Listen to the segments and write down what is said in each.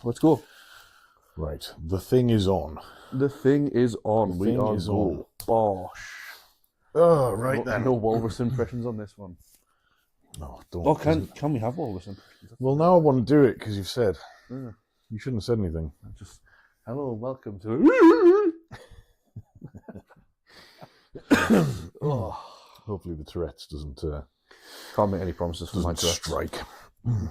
Let's go. Right, the thing is on. The thing is on. The thing is on. Bosh. Oh, right then. No walrus impressions on this one. No, don't. Oh, can we have walrus impressions? Well, now I want to do it because you've said. Yeah. You shouldn't have said anything. Just hello, welcome to. Hopefully the Tourette's doesn't Can't make any promises for my Tourette's. strike.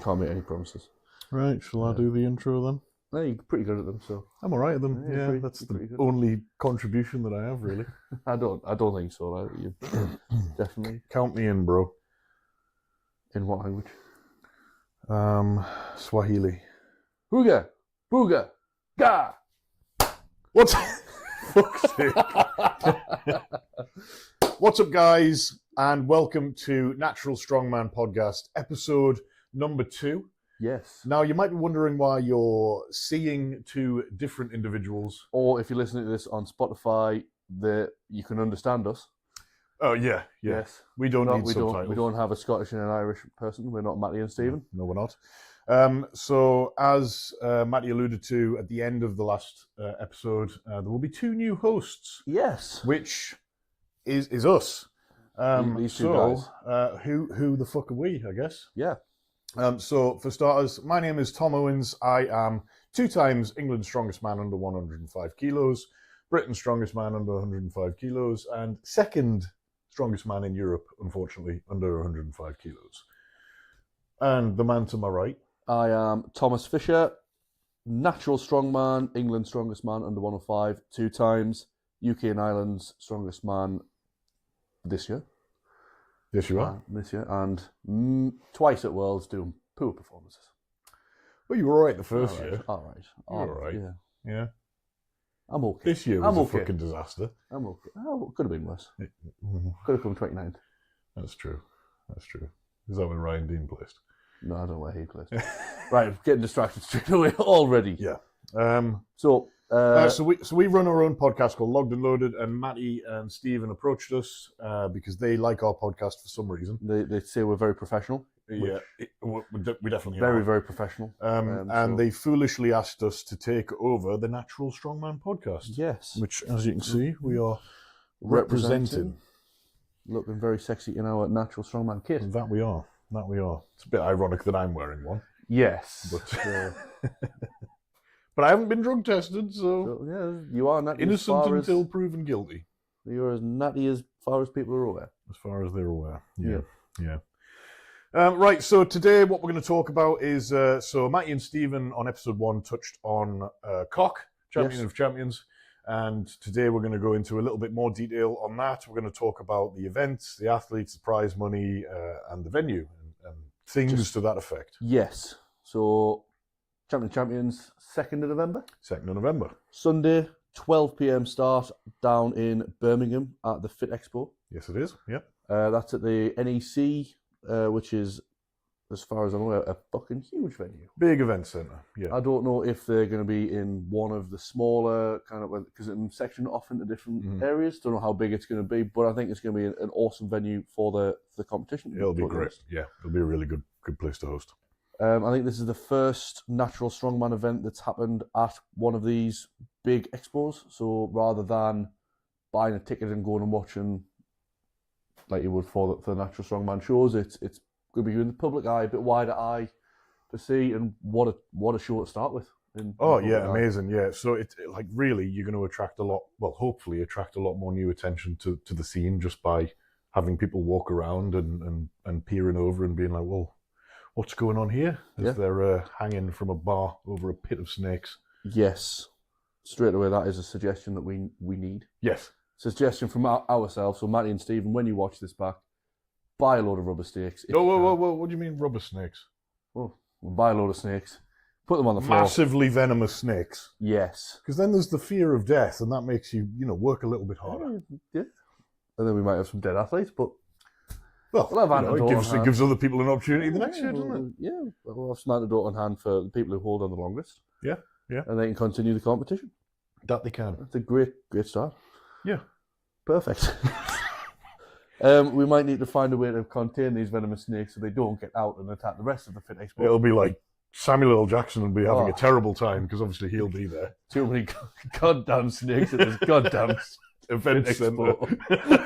Can't make any promises. Right, shall I do the intro then? No, you're pretty good at them, so I'm alright at them. Yeah, Yeah, that's the only contribution that I have, really. I don't think so. Right? You definitely. Count me in, bro. In what language? Swahili. Booga, booga, ga. What's fuck's sake? What's up, guys, and welcome to Natural Strongman podcast, episode number 2. Yes. Now, you might be wondering why you're seeing two different individuals. Or if you're listening to this on Spotify, you can understand us. Oh, yeah. Yes. We don't need subtitles. We don't have a Scottish and an Irish person. We're not Matty and Stephen. No, we're not. So, as Matty alluded to at the end of the last episode, there will be 2 new hosts. Yes. Which is us. These two guys. Who the fuck are we, I guess? Yeah. So, for starters, my name is Tom Owens. I am 2 times England's strongest man under 105 kilos, Britain's strongest man under 105 kilos, and second strongest man in Europe, unfortunately, under 105 kilos. And the man to my right. I am Thomas Fisher, natural strongman, England's strongest man under 105, 2 times UK and Ireland's strongest man this year. Yes, you are. This year, and twice at Worlds doing poor performances. Well, you were all right the first year. All right. You were all right. Yeah. Yeah. I'm okay. This year was a fucking disaster. I'm okay. Oh, could have been worse. Could have come 29th. That's true. Is that where Ryan Dean placed? No, I don't know where he placed. Right, getting distracted straight away already. Yeah. So we run our own podcast called Logged and Loaded, and Matty and Stephen approached us because they like our podcast for some reason. They say we're very professional. Yeah, we definitely very, are. very professional. And they foolishly asked us to take over the Natural Strongman podcast. Yes. Which, as you can see, we are representing. Looking very sexy in our Natural Strongman kit. That we are. It's a bit ironic that I'm wearing one. Yes. But, but I haven't been drug tested, so yeah, you are natty innocent until proven guilty. You're as natty as far as people are aware. As far as they're aware. Yeah. Right, so today what we're going to talk about is, so Matty and Stephen on episode 1 touched on Cock, Champion of Champions, and today we're going to go into a little bit more detail on that. We're going to talk about the events, the athletes, the prize money, and the venue, and things to that effect. Yes, so Champion of Champions, 2nd of November? 2nd of November. Sunday, 12 p.m. start down in Birmingham at the Fit Expo. Yes, it is, yep. That's at the NEC, which is, as far as I'm aware, a fucking huge venue. Big event centre, yeah. I don't know if they're going to be in one of the smaller kind of, because it's sectioned off into different areas. Don't know how big it's going to be, but I think it's going to be an awesome venue for the competition. It'll be great, yeah. It'll be a really good place to host. I think this is the first Natural Strongman event that's happened at one of these big expos. So rather than buying a ticket and going and watching like you would for the Natural Strongman shows, it's going to be in the public eye, a bit wider eye to see, and what a show to start with. Amazing, yeah. So it's like really you're going to attract hopefully attract a lot more new attention to the scene just by having people walk around and peering over and being like, well, what's going on here? As they're hanging from a bar over a pit of snakes. Yes. Straight away, that is a suggestion that we need. Yes. Suggestion from ourselves, so Matty and Stephen, when you watch this back, buy a load of rubber snakes. Whoa, what do you mean rubber snakes? Well, buy a load of snakes, put them on the floor. Massively venomous snakes. Yes. Because then there's the fear of death, and that makes you, work a little bit harder. Yeah. And then we might have some dead athletes, but... Well, it gives other people an opportunity the next year, doesn't it? Yeah, we'll have some antidote on hand for the people who hold on the longest. Yeah. And they can continue the competition. That they can. It's a great start. Yeah. Perfect. We might need to find a way to contain these venomous snakes so they don't get out and attack the rest of the Fit Expo. It'll be like Samuel L. Jackson will be having Oh. a terrible time because obviously he'll be there. Too many goddamn snakes at this goddamn Event centre. expo.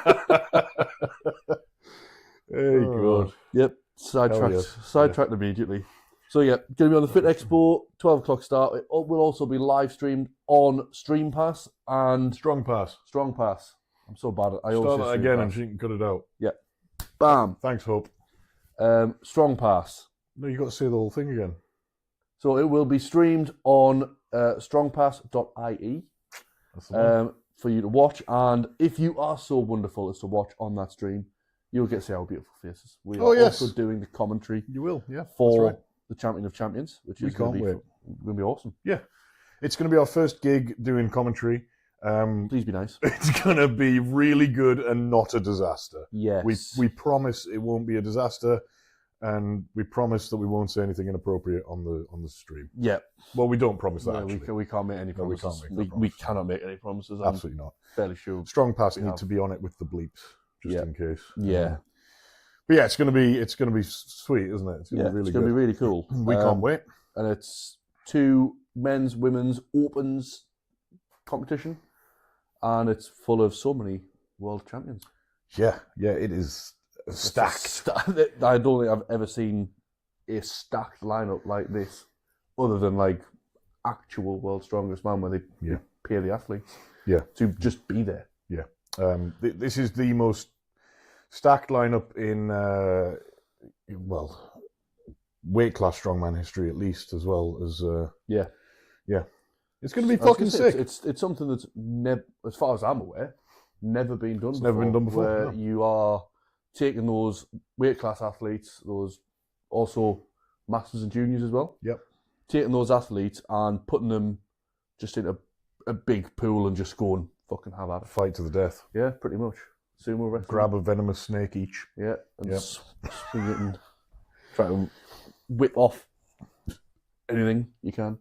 Hey, God. Yep, Hell yes. sidetracked immediately. So yeah, going to be on the Fit Expo, 12 o'clock start. It will also be live streamed on Stream Pass and Strong pass. Strong Pass. I'm so bad at I Start always that say again Stream and she can cut it out. Pass. Bam. Thanks, Hope. Strong Pass. No, you got to say the whole thing again. So it will be streamed on strongpass.ie That's the one. for you to watch. And if you are so wonderful as to watch on that stream, you'll get to see our beautiful faces. We are also doing the commentary You will, yeah. for That's right. the Champion of Champions, which We is going can't to wait. be awesome. Yeah. It's going to be our first gig doing commentary. Please be nice. It's going to be really good and not a disaster. Yes. We promise it won't be a disaster, and we promise that we won't say anything inappropriate on the stream. Yeah. Well, we don't promise that. No, Actually, we can't make any No, we promises. can't make that We promise. cannot make any promises. I'm absolutely not. fairly sure. Strong Pass We need have. to be on it with the bleeps, just Yeah. in case. Yeah. But yeah, it's gonna be sweet, isn't it? It's gonna Yeah, be really it's going to be good. really cool. We can't wait. And it's 2 men's, women's opens competition, and it's full of so many world champions. Yeah, it is stacked. I don't think I've ever seen a stacked lineup like this, other than like actual World's Strongest Man, where they pay the athletes to just be there. This is the most stacked lineup in weight class strongman history, at least, as well as It's going to be fucking sick. It's something that's never, as far as I'm aware, never been done. Never been done before. Where No. you are taking those weight class athletes, those also masters and juniors as well. Yep. Taking those athletes and putting them just in a big pool and just going fucking have at it. Fight to the death. Yeah, pretty much. Sumo wrestling. Grab a venomous snake each. Yeah, and Yep. swing it and try to whip off anything you can.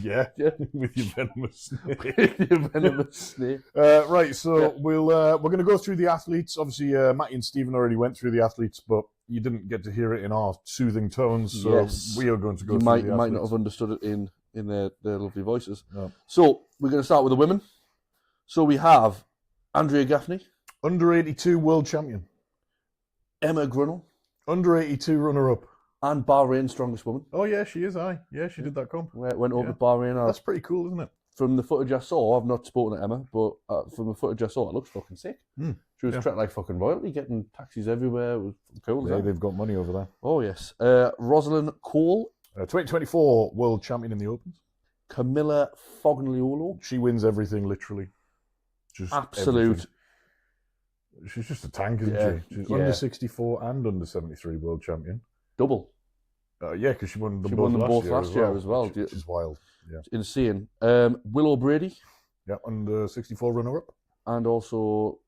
Yeah, Yeah. with your venomous snake. Your venomous snake. Right, so we're going to go through the athletes. Obviously, Matty and Stephen already went through the athletes, but you didn't get to hear it in our soothing tones. So Yes. we are going to go You through might the athletes. not have understood it in their lovely voices. No. So we're going to start with the women. So we have Andrea Gaffney, Under 82 world champion, Emma Grunnell, under 82 runner up. and Bahrain's strongest woman. Oh yeah, she is. Yeah, she did that comp. Went over Yeah. to Bahrain. That's pretty cool, isn't it? From the footage I saw, I've not spoken to Emma, but from the footage I saw, it looks fucking sick. Mm. She was Yeah. treated like fucking royalty, getting taxis everywhere. It was cool. Yeah, they've got money over there. Oh yes. Rosalind Cole, 2024 world champion in the Opens. Camilla Fognoliolo, She wins everything, literally. Just absolute. everything. She's just a tank, isn't Yeah, she? She's yeah. under 64 and under 73 world champion. Double. Yeah, because she won them She both won them last both year last as year well, as well. which is wild. Yeah, Insane. Willow Brady, yeah, under 64 runner up. and also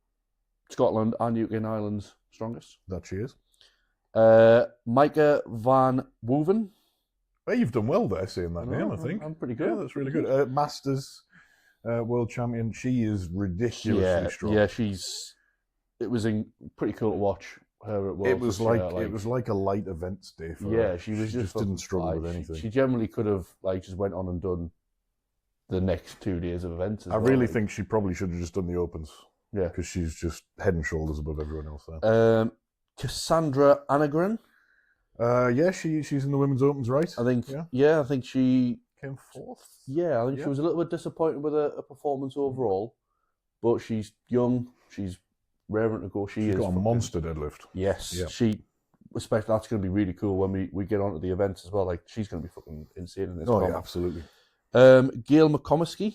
Scotland and UK and Ireland's strongest. That she is. Micah Van Woven. Hey, you've done well there saying that No, name, I think. I'm pretty good. Yeah, that's really good. Masters world champion. She is ridiculously strong. Yeah, it was pretty cool to watch her at Worlds. It was this like year, it was like a light events day for yeah, her. she was just didn't struggle like, with anything. She generally could have just went on and done the next 2 days of events. I really think she probably should have just done the Opens. Yeah. Because she's just head and shoulders above everyone else there. Cassandra Anagran. Yeah, she's in the Women's Opens, right? I think. Yeah. Yeah, I think she. Came fourth. Yeah, I think Yeah. she was a little bit disappointed with her performance overall, but she's young. She's raring to go. She's got a monster deadlift. Yes, Yeah. she. Especially that's going to be really cool when we get onto the events as well. Like she's going to be fucking insane in this. Oh comp. yeah, absolutely. Gail McComiskey.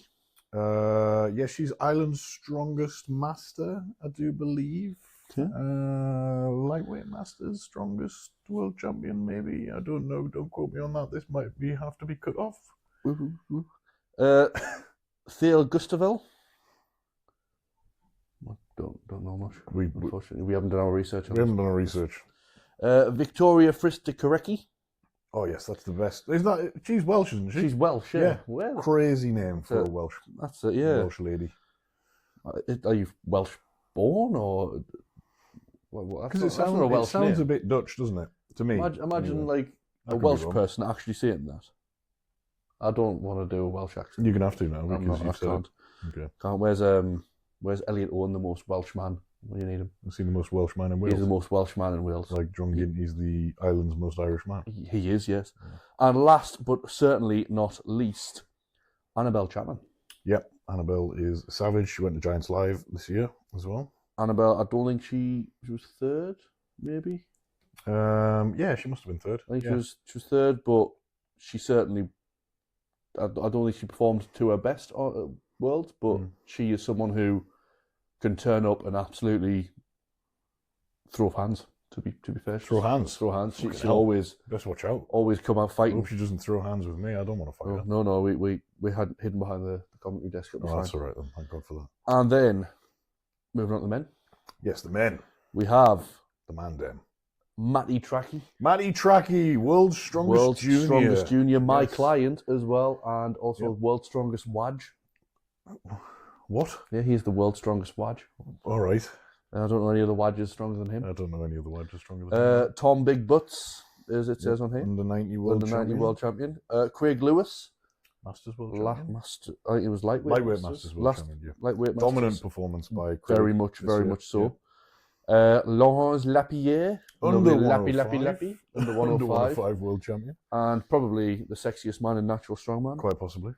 Yeah, she's Ireland's strongest master, I do believe. Okay. Lightweight masters, strongest world champion, maybe. I don't know. Don't quote me on that. This might have to be cut off. Theo Gustavell. Don't know much. Unfortunately, we haven't done our research on We haven't done our research. Victoria Fristicarecki. Oh yes, that's the best. Isn't that? She's Welsh, isn't she? She's Welsh, yeah. Yeah. Well, Crazy name for a Welsh that's it, yeah. Welsh lady. Are you Welsh born or? Because it sounds a bit Dutch, doesn't it? To me, Imagine anyway. like a Welsh person actually saying that. I don't want to do a Welsh accent. You're gonna have to now I'm because not, I you've said can't. it. Okay. Can't. Where's Elliot Owen, the most Welsh man when you need him? I've seen the most Welsh man in Wales. He's the most Welsh man in Wales. Like John Ginty's the island's most Irish man. He is, yes. Yeah. And last but certainly not least, Annabelle Chapman. Yep, Annabelle is savage. She went to Giants Live this year as well. Annabelle, I don't think she was third, maybe. Yeah, she must have been third. I think she was third, but she certainly. I don't think she performed to her best world, but she is someone who can turn up and absolutely throw hands. To be fair, throw hands. She always best watch out. Always come out fighting. I hope she doesn't throw hands with me. I don't want to fight her. No. We had hidden behind the commentary desk at the time. That's all right then. Thank God for that. And then moving on to the men. Yes, the men. We have the man den. Matty Tracky. Matty Tracky, world's strongest junior. My client as well, and also world's strongest Waj. What? Yeah, he's the world's strongest Waj. All right. I don't know any other Wajs stronger than him. I don't know any other Wajs stronger than him. Tom Big Butts, as it says on here. Under 90 world champion. Craig Lewis. Masters world champion. I think it was lightweight Masters world champion, yeah. Lightweight Masters. Dominant performance by Craig. Very much so. Yeah. Laurence Lapierre. Under Lappy. Under 105 world champion. And probably the sexiest man in Natural Strongman. Quite possibly.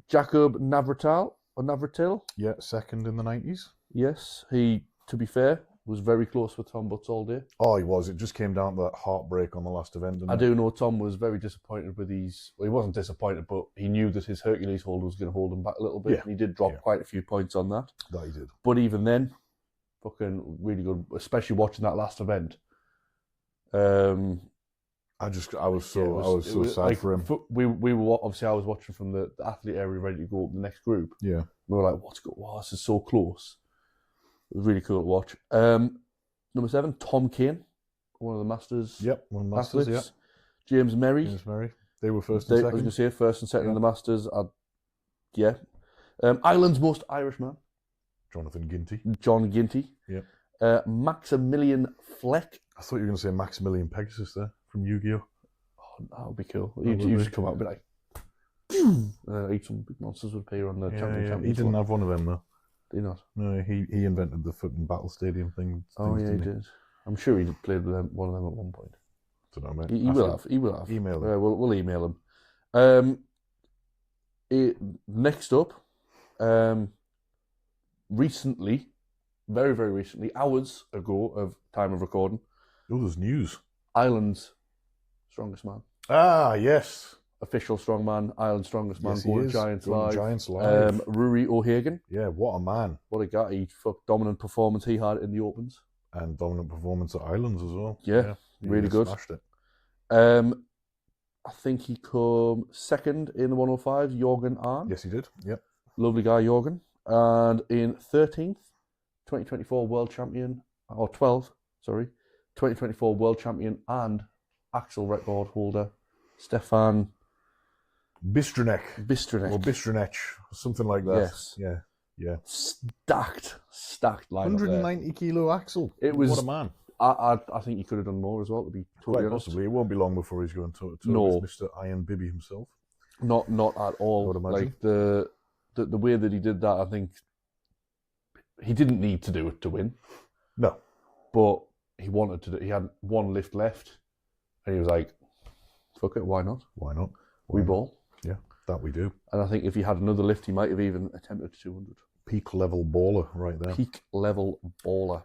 Jacob Navratil. Yeah, second in the 90s. Yes, he, to be fair, was very close with Tom Butts all day. Oh, he was. It just came down to that heartbreak on the last event. I do know Tom was very disappointed with his... Well, he wasn't disappointed, but he knew that his Hercules hold was going to hold him back a little bit. Yeah. And he did drop quite a few points on that. That he did. But even then, fucking really good, especially watching that last event. I was so sad for him. We were obviously, I was watching from the athlete area ready to go up the next group. Yeah. We were like, wow, this is so close. It was really cool to watch. Number 7, Tom Kane, one of the Masters. Yep, one of the Masters, athletes. James Merry. They were first and second. I was going to say first and second in the Masters. Ireland's most Irish man. John Ginty. Yeah. Maximilian Fleck. I thought you were going to say Maximilian Pegasus there from Yu-Gi-Oh. Oh, that would be cool. He'd just come out and be like, eat some big monsters would appear on the champion. He didn't have one of them though. Did he not? No, he invented the fucking battle stadium thing. Oh yeah, he did. I'm sure he played with one of them at one point. I don't know, mate. He will have. Email him. We'll email him. Next up, recently, very, very recently, hours ago of time of recording. Oh, there's news. Ireland's strongest man. Ah, yes. Official strongman, Ireland's strongest man, going Giants Live. Rory O'Hagan. Yeah, what a man. What a guy. Dominant performance he had in the Opens. And dominant performance at Islands as well. Yeah, really good. Smashed it. I think he came second in the 105, Jorgen Arn. Yes, he did. Yep. Lovely guy, Jorgen. And in 13th, 2024 world champion, or 12th, sorry, 2024 world champion and Axel record holder, Stefan Bistrinek. Or Bistrinek. Bistrinec, something like that. Yes. Yeah. Stacked line. 190 kilo Axel. What a man. I think he could have done more as well, to be totally honest. Possibly. It won't be long before he's going to no. Mr. Iron Bibby himself. Not at all. I would imagine. Like the way that he did that, I think he didn't need to do it to win. No. But he wanted to. He had one lift left, and he was like, "Fuck it, why not? We ball." Yeah, that we do. And I think if he had another lift, he might have even attempted 200. Peak level baller, right there. Peak level baller.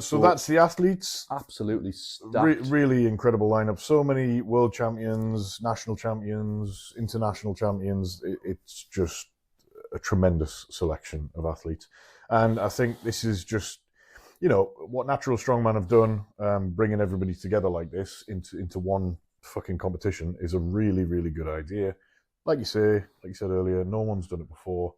So that's the athletes. Absolutely stacked. Really incredible lineup. So many world champions, national champions, international champions. It's just a tremendous selection of athletes. And I think this is just, what Natural Strongman have done, bringing everybody together like this into one fucking competition is a really, really good idea. Like you said earlier, no one's done it before.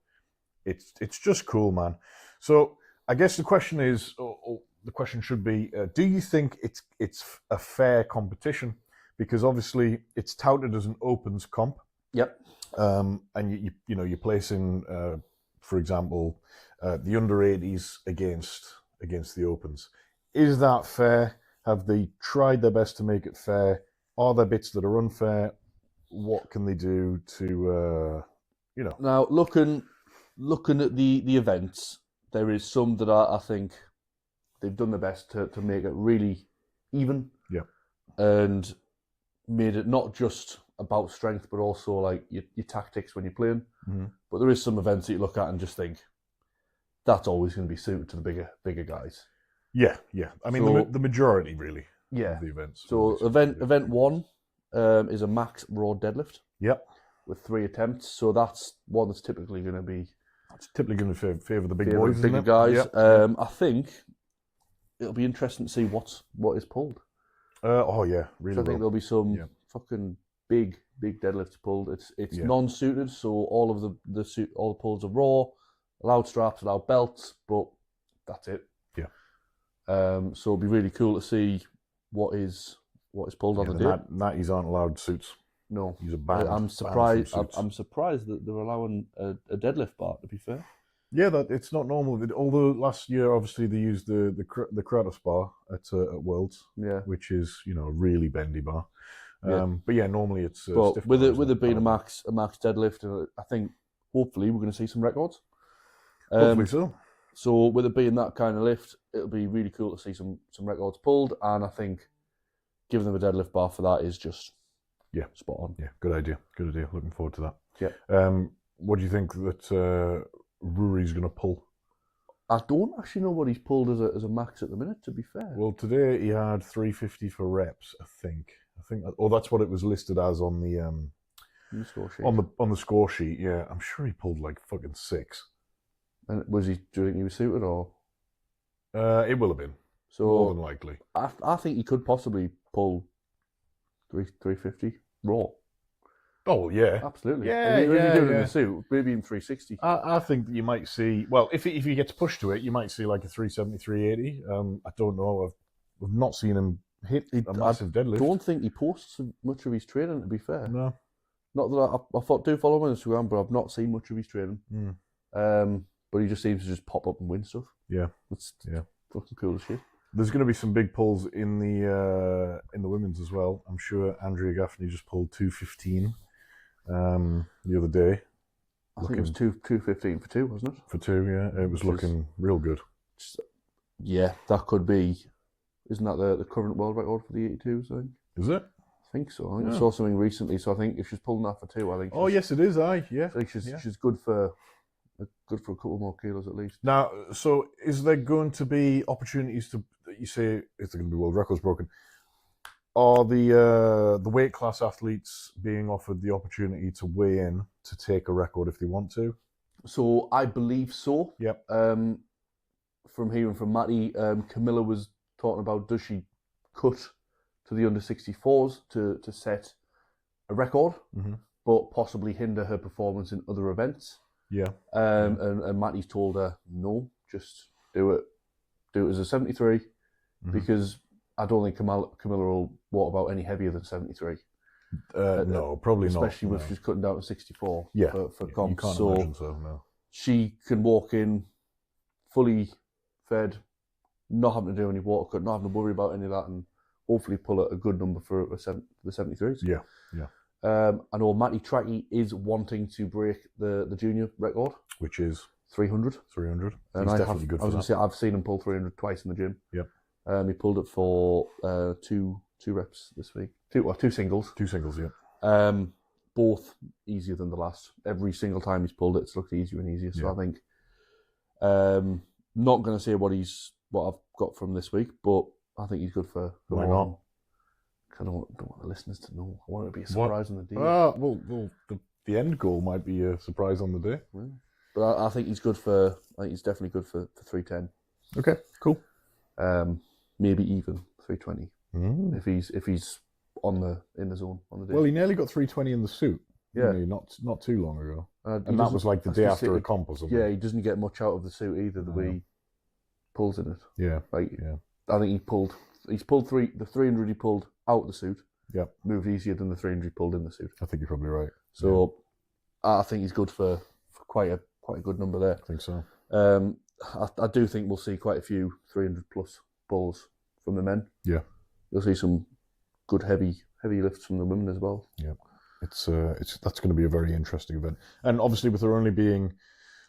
It's just cool, man. So I guess the question is, or the question should be, do you think it's a fair competition? Because obviously it's touted as an opens comp. Yep. And you're placing, for example, the under 80s against the opens. Is that fair? Have they tried their best to make it fair? are there bits that are unfair? What can they do to, Now, looking at the events, there is some that I think they've done their best to make it really even. Yeah. And made it not just about strength, but also like your tactics when you're playing. Mm-hmm. But there is some events that you look at and just think that's always going to be suited to the bigger guys. Yeah. I mean, So, the majority really yeah. of the events. So event 1 is a max raw deadlift. Yep. With 3 attempts. So that's one that's typically going to be. It's typically going to favour the big boys, bigger isn't it? guys. Yep. I think it'll be interesting to see what is pulled. Really. So I think there'll be some fucking big deadlifts pulled. It's non-suited, so all of all the pulls are raw, allowed straps, allowed belts, but that's it. Yeah. So it'll be really cool to see what is pulled on the day. Natties aren't allowed suits. No, He's a banned. I'm surprised. I'm surprised that they're allowing a deadlift bar. To be fair. Yeah, it's not normal. Although last year, obviously, they used the Kratos bar at Worlds, which is a really bendy bar. But yeah, normally it's. But with it being a max deadlift, I think hopefully we're going to see some records. Hopefully so. So with it being that kind of lift, it'll be really cool to see some records pulled, and I think giving them a deadlift bar for that is just spot on. Yeah, good idea. Looking forward to that. Yeah. What do you think that Rory's going to pull? I don't actually know what he's pulled as a max at the minute, to be fair. Well, today he had 350 for reps, I think. That's what it was listed as on the score sheet. On the score sheet, yeah. I'm sure he pulled like fucking 6. And do you think he was suited or? It will have been. So more than likely. I think he could possibly pull 350 raw. Oh yeah, absolutely. Yeah, if you do it in the suit, maybe in 360. I think that you might see. Well, if he gets pushed to it, you might see like a 370, 380. I don't know. I've not seen him hit a massive deadlift. I don't think he posts much of his training. To be fair, no. Not that I do follow him on Instagram, but I've not seen much of his training. But he just seems to just pop up and win stuff. Yeah, it's fucking cool as shit. There's going to be some big pulls in the women's as well. I'm sure Andrea Gaffney just pulled 215 the other day. I think it was 215 for 2, wasn't it? For 2, yeah. It was looking real good. Yeah, that could be. Isn't that the current world record for the 82s? I think. Is it? I think so. I think I saw something recently. So I think if she's pulling that for 2, I think. Oh yes, it is. Yeah. I think she's good for a couple more kilos at least. Now, so is there going to be opportunities to? You say is there going to be world records broken? Are the weight class athletes being offered the opportunity to weigh in to take a record if they want to? So I believe so. Yep. From hearing from Matty, Camilla was talking about does she cut to the under 64s to set a record, but possibly hinder her performance in other events. Yeah. And Matty's told her no, just do it as a 73 because I don't think Camilla will walk about any heavier than 73. No, probably especially not. Especially with she's cutting down to 64 for comp. You can't imagine so, no. She can walk in fully fed, not having to do any water cut, not having to worry about any of that, and hopefully pull a good number for the 73s. Yeah. I know Matty Trackey is wanting to break the junior record, which is 300. 300. And He's definitely good for that. I was going to say, I've seen him pull 300 twice in the gym. Yep. He pulled it for two reps this week. Two singles. 2 singles, yeah. Both easier than the last. Every single time he's pulled it, it's looked easier and easier. So I think, not going to say what I've got from this week, but I think he's good for Why not? I don't want the listeners to know. I want it to be a surprise on the day. Well, the end goal might be a surprise on the day. Yeah. But I think he's good for. I think he's definitely good for 310. Okay, cool. Maybe even 320 if he's in the zone on the day. Well, he nearly got 320 in the suit. Yeah, not too long ago. And that was like the day after a comp or something. Yeah, he doesn't get much out of the suit either. The way he pulls in it. Yeah, I think he's pulled the 300 he pulled out the suit. Yeah, moved easier than the 300 he pulled in the suit. I think you're probably right. So I think he's good for quite a good number there. I think so. I do think we'll see quite a few 300 plus pulls from the men. Yeah, you'll see some good heavy heavy lifts from the women as well. Yeah, it's that's going to be a very interesting event, and obviously with there only being,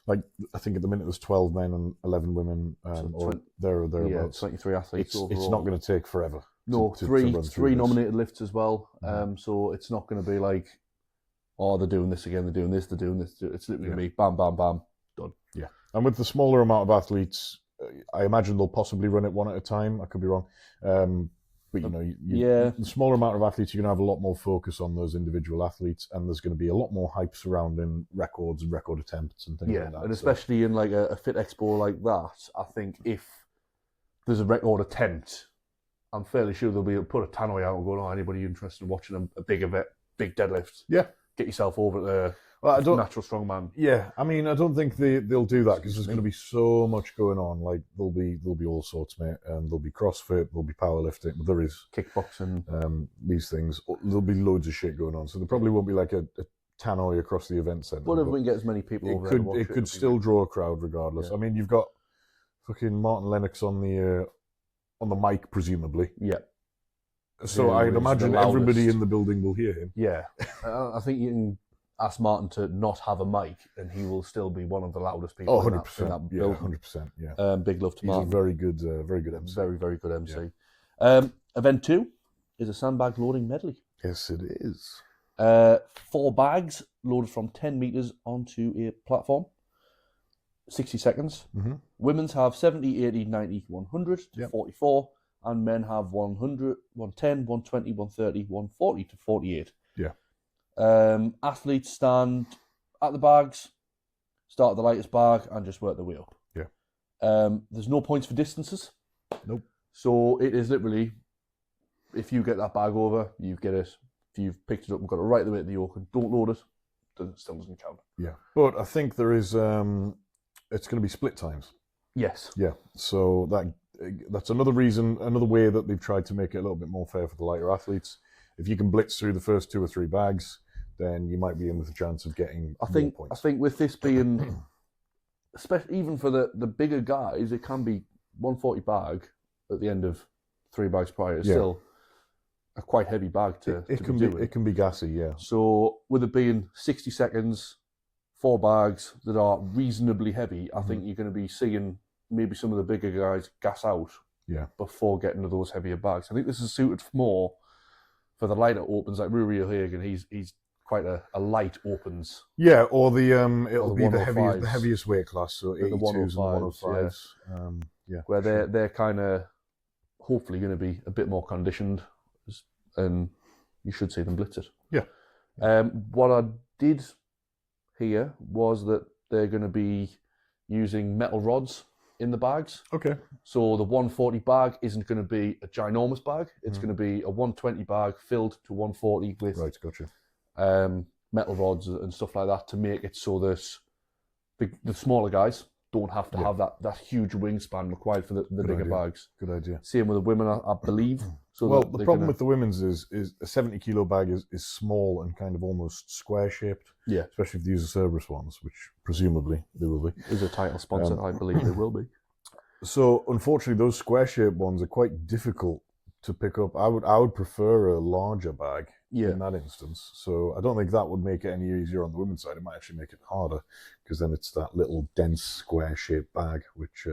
like, I think at the minute there's 12 men and 11 women, or thereabouts. 23 athletes overall. It's not going to take forever. No, to run three this. nominated lifts as well. So it's not going to be like, oh, they're doing this again, they're doing this. It's literally going to be bam, bam, bam, done. Yeah, and with the smaller amount of athletes, I imagine they'll possibly run it one at a time. I could be wrong. But the smaller amount of athletes, you're going to have a lot more focus on those individual athletes, and there's going to be a lot more hype surrounding records and record attempts and things like that. And especially in like a fit expo like that, I think if there's a record attempt, I'm fairly sure they'll be able to put a tannoy out and go, oh, anybody interested in watching a big event, big deadlift? Yeah. Get yourself over to Natural Strongman. Yeah, I mean, I don't think they'll do that because there's going to be so much going on. Like there'll be all sorts, mate, and there'll be CrossFit, there'll be powerlifting, but there is kickboxing, these things. There'll be loads of shit going on, so there probably won't be like a tannoy across the event centre. But if we can get as many people over there to watch it could still draw a crowd regardless. Yeah. I mean, you've got fucking Martin Lennox on the mic, presumably. Yeah. So I'd imagine everybody in the building will hear him. Yeah. I think you can ask Martin to not have a mic and he will still be one of the loudest people. 100%. Yeah, 100%. Yeah. Big love to Martin. He's a very good MC. Very, very good MC. Yeah. Event 2 is a sandbag loading medley. Yes, it is. 4 bags loaded from 10 metres onto a platform. 60 seconds. Mm-hmm. Women's have 70, 80, 90, 100 to 44. And men have 100, 110, 120, 130, 140 to 48. Yeah. Athletes stand at the bags, start at the lightest bag, and just work their way up. Yeah. There's no points for distances. Nope. So it is literally, if you get that bag over, you get it. If you've picked it up and got it right the way to the yoke and don't load it, it still doesn't count. Yeah. But I think there is, it's going to be split times. Yes. Yeah. So that's another reason, another way that they've tried to make it a little bit more fair for the lighter athletes. If you can blitz through the first 2 or 3 bags, then you might be in with a chance of getting more points. I think with this being, especially even for the bigger guys, it can be 140 bag at the end of 3 bags prior. It's still a quite heavy bag to do. It can be gassy, yeah. So with it being 60 seconds, 4 bags that are reasonably heavy, I think you're going to be seeing maybe some of the bigger guys gas out before getting to those heavier bags. I think this is suited more for the lighter opens, like Ruri O'Hagan. He's quite a light opens. Yeah, or it'll be the heaviest weight class, so 82s and 105s. Where they're kind of hopefully going to be a bit more conditioned, and you should see them blitzed. Yeah. What I did hear was that they're going to be using metal rods in the bags. Okay. So the 140 bag isn't going to be a ginormous bag. It's going to be a 120 bag filled to 140 with metal rods and stuff like that to make it so that the smaller guys don't have to have that huge wingspan required for the bigger bags. Good idea. Same with the women, I believe. So the problem with the women's is a 70 kilo bag is small and kind of almost square shaped. Yeah. Especially if they use the Cerberus ones, which presumably they will be. Is a title sponsor, I believe they will be. So unfortunately, those square shaped ones are quite difficult to pick up. I would prefer a larger bag in that instance. So I don't think that would make it any easier on the women's side. It might actually make it harder because then it's that little dense square shaped bag, which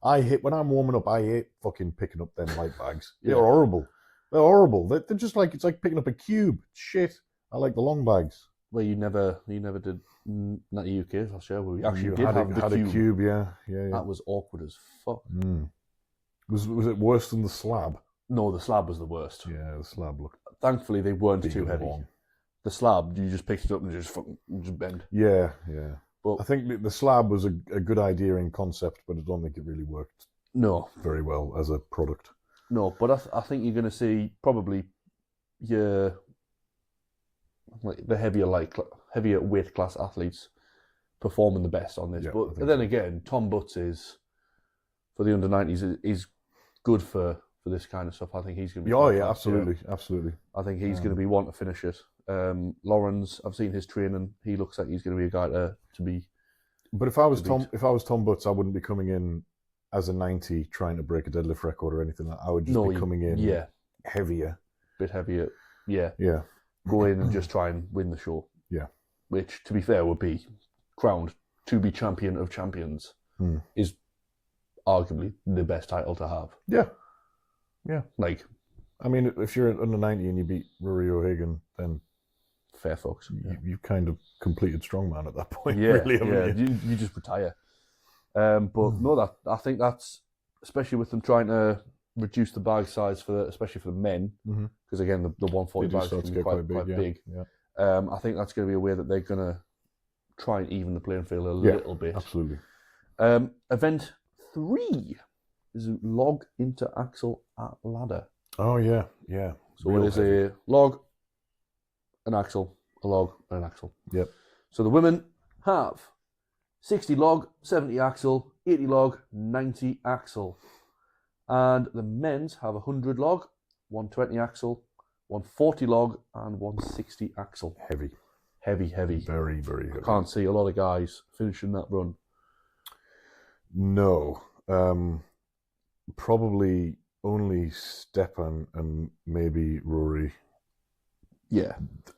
I hate when I'm warming up. I hate fucking picking up them light bags. They're horrible. They're horrible. They're just like, it's like picking up a cube. Shit. I like the long bags. Well, you never did not the UK last year. We actually did have a cube. Yeah. That was awkward as fuck. Was it worse than the slab? No, the slab was the worst. Yeah, the slab looked. Thankfully, they weren't too heavy. Long. The slab, you just picked it up and just bend. Yeah. But I think the slab was a good idea in concept, but I don't think it really worked. No, very well as a product. No, but I think you're going to see probably the heavier weight class athletes performing the best on this. Yeah, but then again, Tom Butts is for the under-90s is good for this kind of stuff. I think he's going to be. Absolutely. I think he's going to be one to finish it. Lawrence, I've seen his training. He looks like he's going to be a guy to be. But if I was Tom Butts, I wouldn't be coming in as a 90 trying to break a deadlift record or anything like that. I would just be coming in heavier. Bit heavier. Yeah. Yeah. Go in and just try and win the show. Yeah. Which, to be fair, would be crowned to be champion of champions is arguably the best title to have. Yeah. Yeah. Like, I mean, if you're under 90 and you beat Rory O'Hagan, then fair fucks. you kind of completed strongman at that point, Yeah, really, haven't you? You just retire. But no, I think that's, especially with them trying to reduce the bag size especially for the men, because again, the 140 bags can be quite big. Yeah. I think that's going to be a way that they're going to try and even the playing field a little bit. Absolutely. Event 3 is log into axle at ladder. Oh, yeah, yeah. So it is a log, an axle, a log, and an axle. Yep. So the women have 60 log, 70 axle, 80 log, 90 axle. And the men's have 100 log, 120 axle, 140 log, and 160 axle. Heavy. Heavy. Very, very heavy. I can't see a lot of guys finishing that run. No. Probably only Stepan and maybe Rory. Yeah.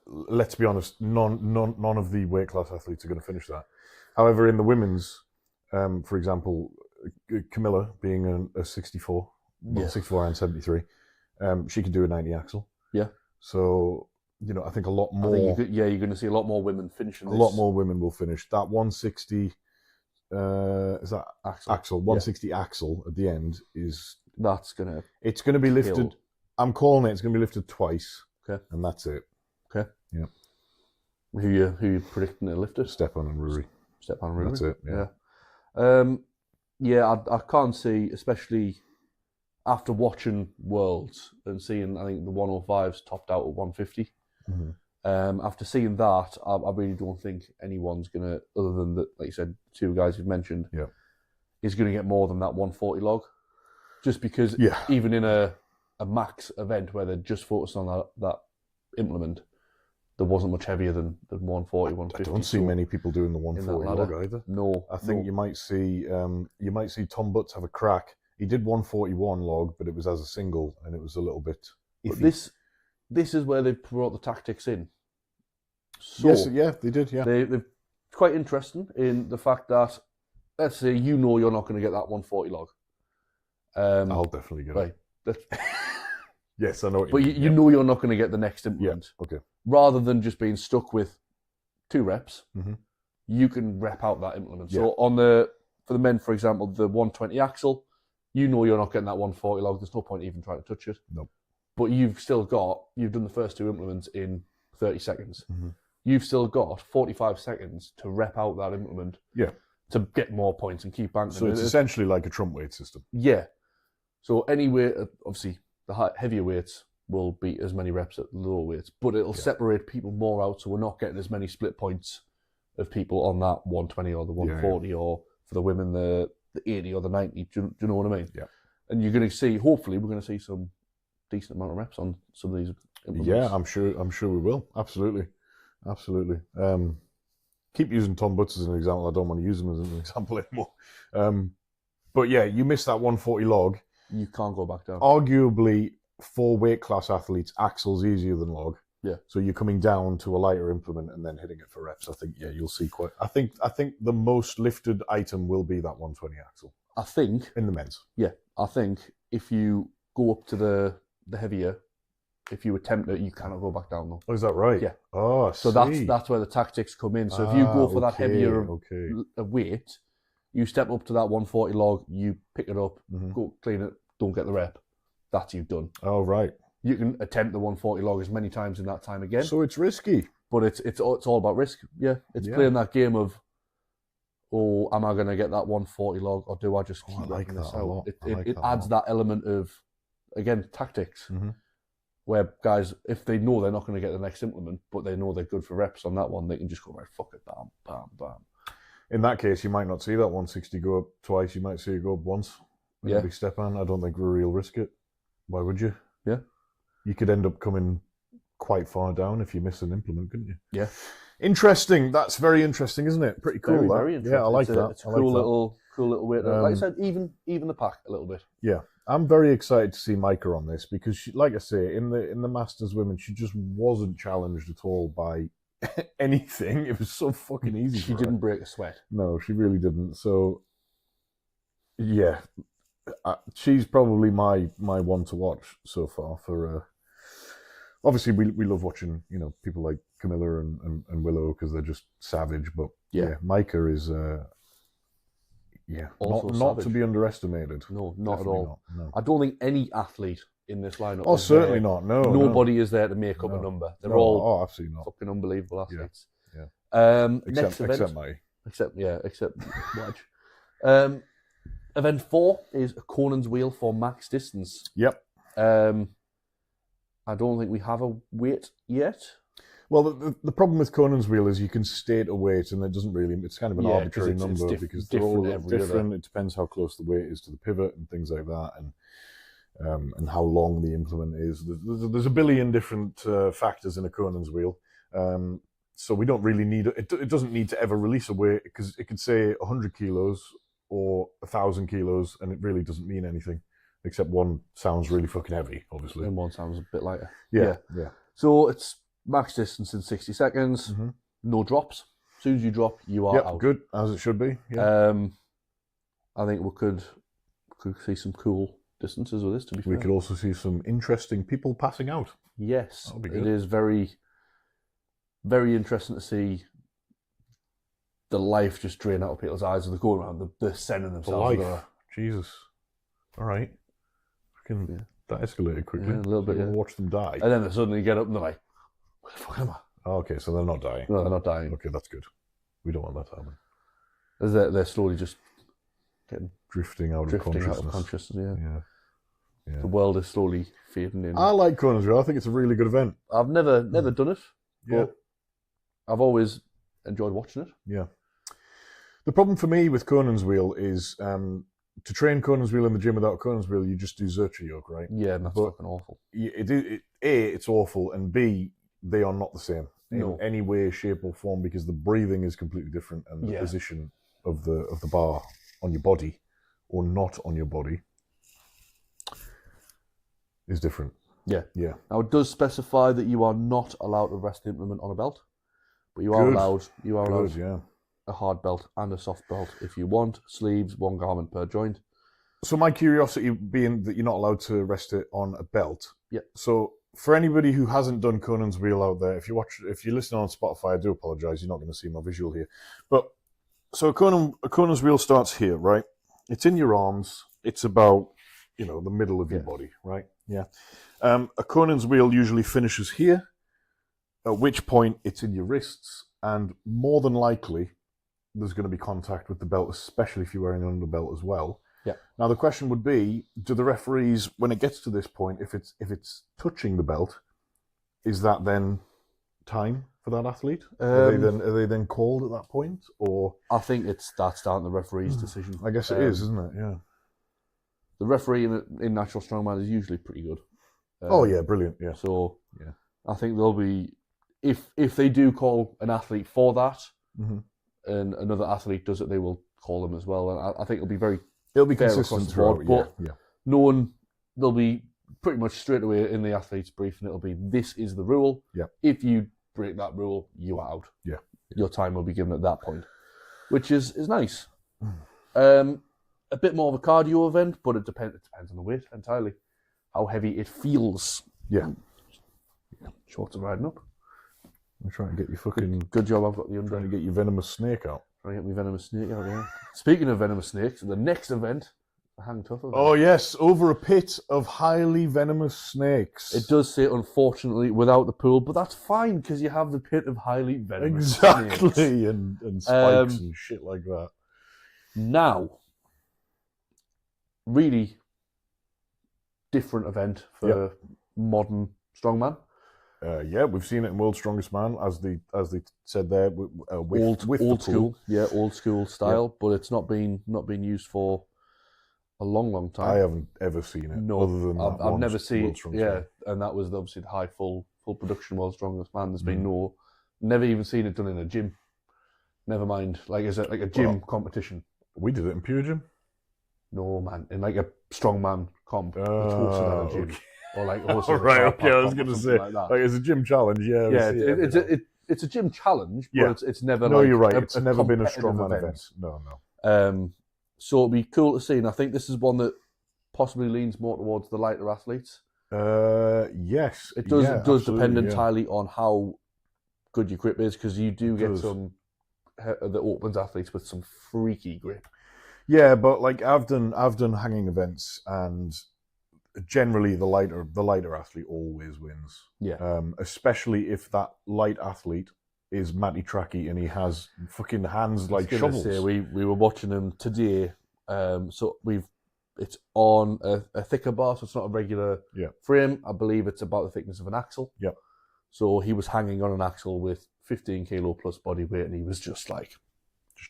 Let's be honest, none of the weight class athletes are going to finish that. However, in the women's, for example, Camilla being a 64, 64 and 73, she can do a 90 axle. Yeah. So, I think a lot more. You're going to see a lot more women finishing this. A lot more women will finish. That 160, is that axle? 160 axle at the end is... It's going to be lifted. Killed. I'm calling it. It's going to be lifted twice. Okay. And that's it. Okay. Yeah. Who you predicting to lift it? Stepan and Rory. Stepan and Rory. That's it. Yeah. I can't see, especially after watching Worlds and seeing, I think the 105s topped out at 150. After seeing that, I really don't think anyone's going to, other than the, like you said, two guys you've mentioned, is going to get more than that 140 log. Just because even in a max event where they're just focused on that implement, there wasn't much heavier than 140, 150. I don't see many people doing the 140 log either. No. I think you might see Tom Butts have a crack. He did 141 log, but it was as a single, and it was a little bit iffy. But this is where they've brought the tactics in. So yes, they did, They're quite interesting in the fact that, let's say you're not going to get that 140 log. I'll definitely get it. Yes, I know what you mean. But you know you're not going to get the next implement. Yeah, okay. Rather than just being stuck with 2 reps, you can rep out that implement. So for the men, for example, the 120 axle, you're not getting that 140 log. There's no point even trying to touch it. No. But you've done the first 2 implements in 30 seconds. You've still got 45 seconds to rep out that implement. Yeah. To get more points and keep banking. So it's essentially like a trump weight system. Yeah. So anyway, obviously, the heavier weights will beat as many reps at lower weights, but it'll separate people more out, so we're not getting as many split points of people on that 120 or the 140, or for the women, the 80 or the 90. Do you know what I mean? Yeah. And you're going to see, hopefully, we're going to see some decent amount of reps on some of these implements. Yeah, I'm sure we will. Absolutely. Keep using Tom Butts as an example. I don't want to use him as an example anymore. But yeah, you miss that 140 log. You can't go back down. Arguably, for weight class athletes, axle's easier than log. Yeah. So you're coming down to a lighter implement and then hitting it for reps. I think you'll see quite. I think the most lifted item will be that 120 axle. I think in the men's. Yeah, I think if you go up to the heavier, if you attempt it, you cannot go back down though. Oh, is that right? Yeah. Oh, so that's where the tactics come in. So if you go for that heavier weight, you step up to that 140 log, you pick it up, go clean it, don't get the rep. That's you done. Oh, right. You can attempt the 140 log as many times in that time again. So it's risky. But it's all about risk. Yeah. It's playing that game of, am I going to get that 140 log, or do I just keep repping this out? It adds that element of, again, tactics. Where guys, if they know they're not going to get the next implement, but they know they're good for reps on that one, they can just go, right, fuck it, bam, bam, bam. In that case, you might not see that 160 go up twice. You might see it go up once. Maybe Stepan. I don't think Rory will risk it. Why would you? Yeah. You could end up coming quite far down if you miss an implement, couldn't you? Yeah. Interesting. That's very interesting, isn't it? Pretty cool. Very interesting. Yeah, I like that. It's a cool little way to, like I said, even the pack a little bit. Yeah. I'm very excited to see Micah on this because, she, like I say, in the Masters Women, she just wasn't challenged at all by anything. It was so fucking easy. She didn't break a sweat. No, she really didn't. So, yeah, she's probably my one to watch so far. For obviously, we love watching people like Camilla and Willow because they're just savage. But yeah Micah is not to be underestimated. No, not Definitely at all. Not, no. I don't think any athlete in this lineup. Oh, certainly not. No, nobody is there to make up a number. They're all absolutely not. fucking unbelievable athletes. Yeah. Next event, except Watch. Event 4 is a Conan's Wheel for max distance. Yep. I don't think we have a weight yet. Well, the problem with Conan's Wheel is you can state a weight, and it doesn't really. It's kind of an arbitrary number because they're all different. It depends how close the weight is to the pivot and things like that, and how long the implement is. There's a billion different factors in a Conan's Wheel, so we don't really need it. It doesn't need to ever release a weight because it could say 100 kilos or 1,000 kilos, and it really doesn't mean anything except one sounds really fucking heavy, obviously, and one sounds a bit lighter. Yeah. So it's max distance in 60 seconds. Mm-hmm. No drops. As soon as you drop, you are out. Good, as it should be. Yeah. I think we could see some cool distances with this, to be fair. We could also see some interesting people passing out. Yes, it is very, very interesting to see the life just drain out of people's eyes as they're going around. They're sending themselves. The life. Jesus. All right. That escalated quickly. Yeah, a little bit. We'll watch them die. And then they suddenly get up and they're like, where the fuck am I? Oh, okay, so they're not dying. No, they're not dying. Okay, that's good. We don't want that to happen. They're slowly just drifting out of consciousness. Yeah. The world is slowly fading in. I like Conan's Wheel. I think it's a really good event. I've never done it. Yeah. I've always enjoyed watching it. Yeah. The problem for me with Conan's Wheel is to train Conan's Wheel in the gym without Conan's Wheel, you just do Zercher yoke, right? Yeah, and that's fucking awful. It's awful, and B, they are not the same in any way, shape, or form because the breathing is completely different and the position of the bar on your body or not on your body is different. Yeah. Yeah. Now it does specify that you are not allowed to rest the implement on a belt, but you are allowed a hard belt and a soft belt if you want. Sleeves, one garment per joint. So my curiosity being that you're not allowed to rest it on a belt. Yeah. So for anybody who hasn't done Conan's Wheel out there, if you're listening on Spotify, I do apologize. You're not going to see my visual here. But so a Conan's Wheel starts here, right? It's in your arms. It's about, the middle of your body, right? Yeah. A Conan's Wheel usually finishes here, at which point it's in your wrists, and more than likely there's going to be contact with the belt, especially if you're wearing an underbelt as well. Yeah. Now the question would be, do the referees, when it gets to this point, if it's touching the belt, is that then time for that athlete? Are they then called at that point, or? I think that's down to the referee's decision. I guess it is, isn't it? Yeah. The referee in Natural Strongman is usually pretty good. Brilliant. Yeah. So I think they'll be, if they do call an athlete for that, and another athlete does it, they will call them as well. And I think it'll be consistent throughout. But they'll be pretty much straight away in the athlete's brief, and it'll be, this is the rule. Yeah. If you break that rule, you are out. Yeah. Your time will be given at that point, which is nice. A bit more of a cardio event, but it depends on the weight entirely, how heavy it feels. Yeah. Shorts are riding up. I'm trying to get your fucking... Good job I've got the under. Trying to get your venomous snake out. Trying to get my venomous snake out, yeah. Speaking of venomous snakes, the next event, the Hang Tough event. Oh, yes, over a pit of highly venomous snakes. It does say, unfortunately, without the pool, but that's fine, because you have the pit of highly venomous snakes. Exactly, and spikes and shit like that. Now, really different event for modern strongman. We've seen it in World's Strongest Man, as they said there, with old school, old school style, but it's not been used for a long time. I haven't ever seen it. No, other than I've never seen. Man. And that was obviously the high full production World's Strongest Man. There's been never even seen it done in a gym. Never mind, like is it like a gym competition? We did it in Pure Gym. No man, in like a strongman comp that's hosted at a gym. Okay. Or like hosted All at a right, car okay, park I was comp or going to something say, like that. like, it's a gym challenge, yeah. Yeah, we see it every now. it's a gym challenge, but Yeah. it's never No, like you're right. a It's never been a competitive strongman event. No. So it'd be cool to see, and I think this is one that possibly leans more towards the lighter athletes. Yes. It does absolutely, depend yeah. entirely on how good your grip is, because you do It get does. some that opens athletes with some freaky grip. Yeah, but like I've done hanging events, and generally the lighter athlete always wins. Yeah. Especially if that light athlete is Matty Tracky and he has fucking hands like I was gonna shovels. say, we were watching him today. So it's on a thicker bar, so it's not a regular frame. I believe it's about the thickness of an axle. Yep. So he was hanging on an axle with 15 kilo plus body weight, and he was just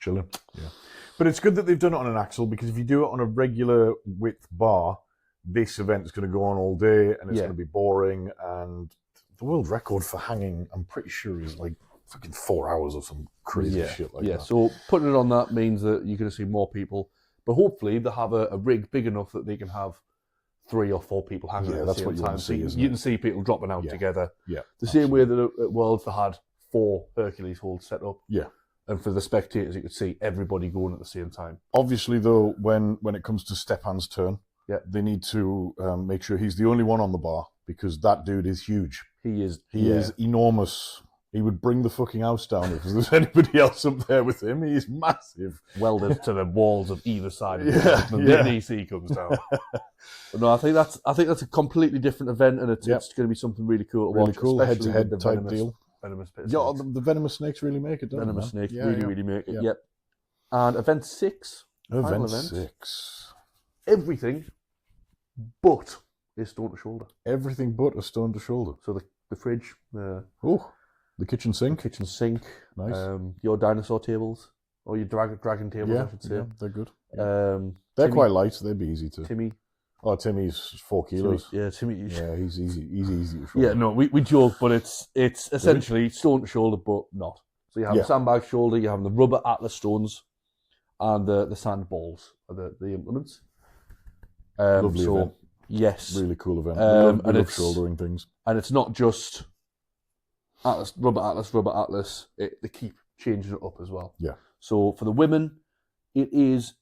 chilling. Yeah. But it's good that they've done it on an axle, because if you do it on a regular width bar, this event is going to go on all day and it's going to be boring. And the world record for hanging, I'm pretty sure, is like fucking 4 hours or some crazy shit like that. Yeah, so putting it on that means that you're going to see more people, but hopefully they'll have a rig big enough that they can have 3 or 4 people hanging at the same time. Want to see, you can see people dropping out together. Yeah. The same way that at Worlds they had 4 Hercules holds set up. Yeah. And for the spectators, you could see everybody going at the same time. Obviously, though, when it comes to Stepan's turn, they need to make sure he's the only one on the bar, because that dude is huge. He is enormous. He would bring the fucking house down if there's anybody else up there with him. He's massive. Welded to the walls of either side of the minute EC comes down. But no, I think that's a completely different event, and it's going to be something really cool to watch. Cool head-to-head type deal. Venomous pit yeah, the venomous snakes really make it, don't venomous they? snakes really make it. Yep. And event 6. Event 6. Everything but is stone to shoulder. Everything but a stone to shoulder. So the fridge, the kitchen sink. Nice. Your dinosaur tables, or your dragon tables, I should say. Yeah, they're good. They're quite light, so they'd be easy to. Timmy's 4 kilos. Timmy. Yeah, he's easy to shoulder. Yeah, no, we joke, but it's essentially stone to shoulder, but not. So you have the sandbag shoulder, you have the rubber atlas stones, and the sand balls are the implements. Lovely event. Yes. Really cool event. We love shouldering things. And it's not just rubber atlas. They keep changing it up as well. Yeah. So for the women, it is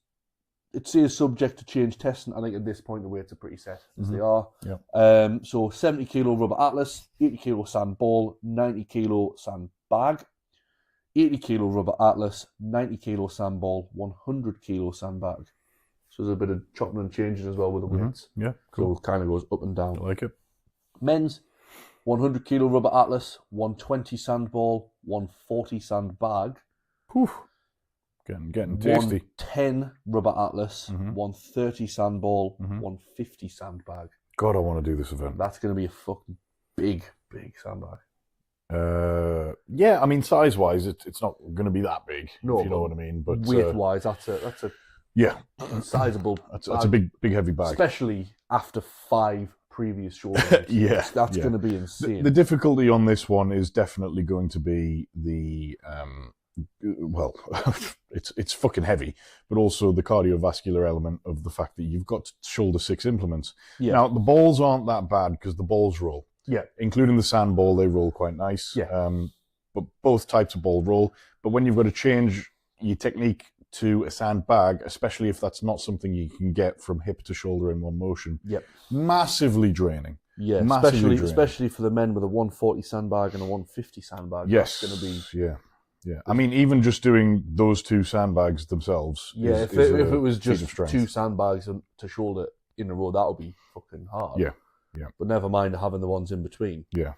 subject to change testing. I think at this point the weights are pretty set as they are. Yeah. So 70 kilo rubber atlas, 80 kilo sand ball, 90 kilo sand bag, 80 kilo rubber atlas, 90 kilo sand ball, 100 kilo sand bag. So there's a bit of chopping and changing as well with the weights. Yeah, cool. So it kind of goes up and down. I like it. Men's 100 kilo rubber atlas, 120 sand ball, 140 sand bag. Whew. Getting tasty. 110 rubber atlas, 130 sand ball, 150 sand bag. God, I want to do this event. That's going to be a fucking big sandbag. Yeah, I mean, size-wise, it's not going to be that big, no, if you know what I mean. But weight-wise, that's a sizable. That's a big heavy bag, especially after 5 previous shoulder. That's going to be insane. The difficulty on this one is definitely going to be the it's fucking heavy, but also the cardiovascular element of the fact that you've got to shoulder 6 implements. Yeah. Now the balls aren't that bad because the balls roll. Yeah. Including the sand ball, they roll quite nice. Yeah. But both types of ball roll. But when you've got to change your technique to a sand bag, especially if that's not something you can get from hip to shoulder in one motion, massively draining. Yeah, especially for the men with a 140 sandbag and a 150 sandbag. Yes. That's going to be... Yeah. I mean, even just doing those 2 sandbags themselves. Yeah, if it was just 2 sandbags to shoulder in a row, that would be fucking hard. Yeah. But never mind having the ones in between. Yeah.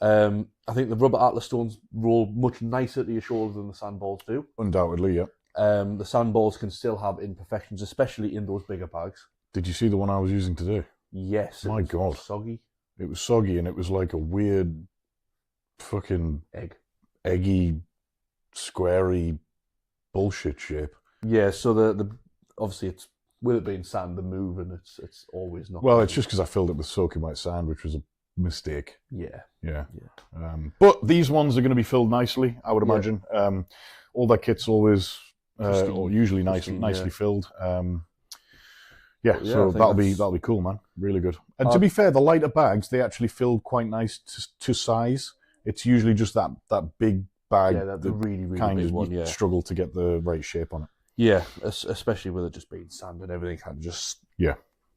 I think the rubber atlas stones roll much nicer to your shoulder than the sandballs do. Undoubtedly, yeah. The sandballs can still have imperfections, especially in those bigger bags. Did you see the one I was using today? Yes. My God. Soggy. It was soggy, and it was like a weird fucking eggy, squarey bullshit shape. Yeah, so the obviously it's with it being sand, the move, and it's always not. Well, it's just because I filled it with soaking wet sand, which was a mistake. Yeah. But these ones are going to be filled nicely, I would imagine. All that kit's always or usually nicely filled. Yeah, But yeah, I so think that'll be cool, man. Really good. And to be fair, the lighter bags, they actually filled quite nice to size. It's usually just that big bag yeah, that's a really, really kind big of one. you Yeah, struggle to get the right shape on it. yeah, especially with it just being sand and everything kind of just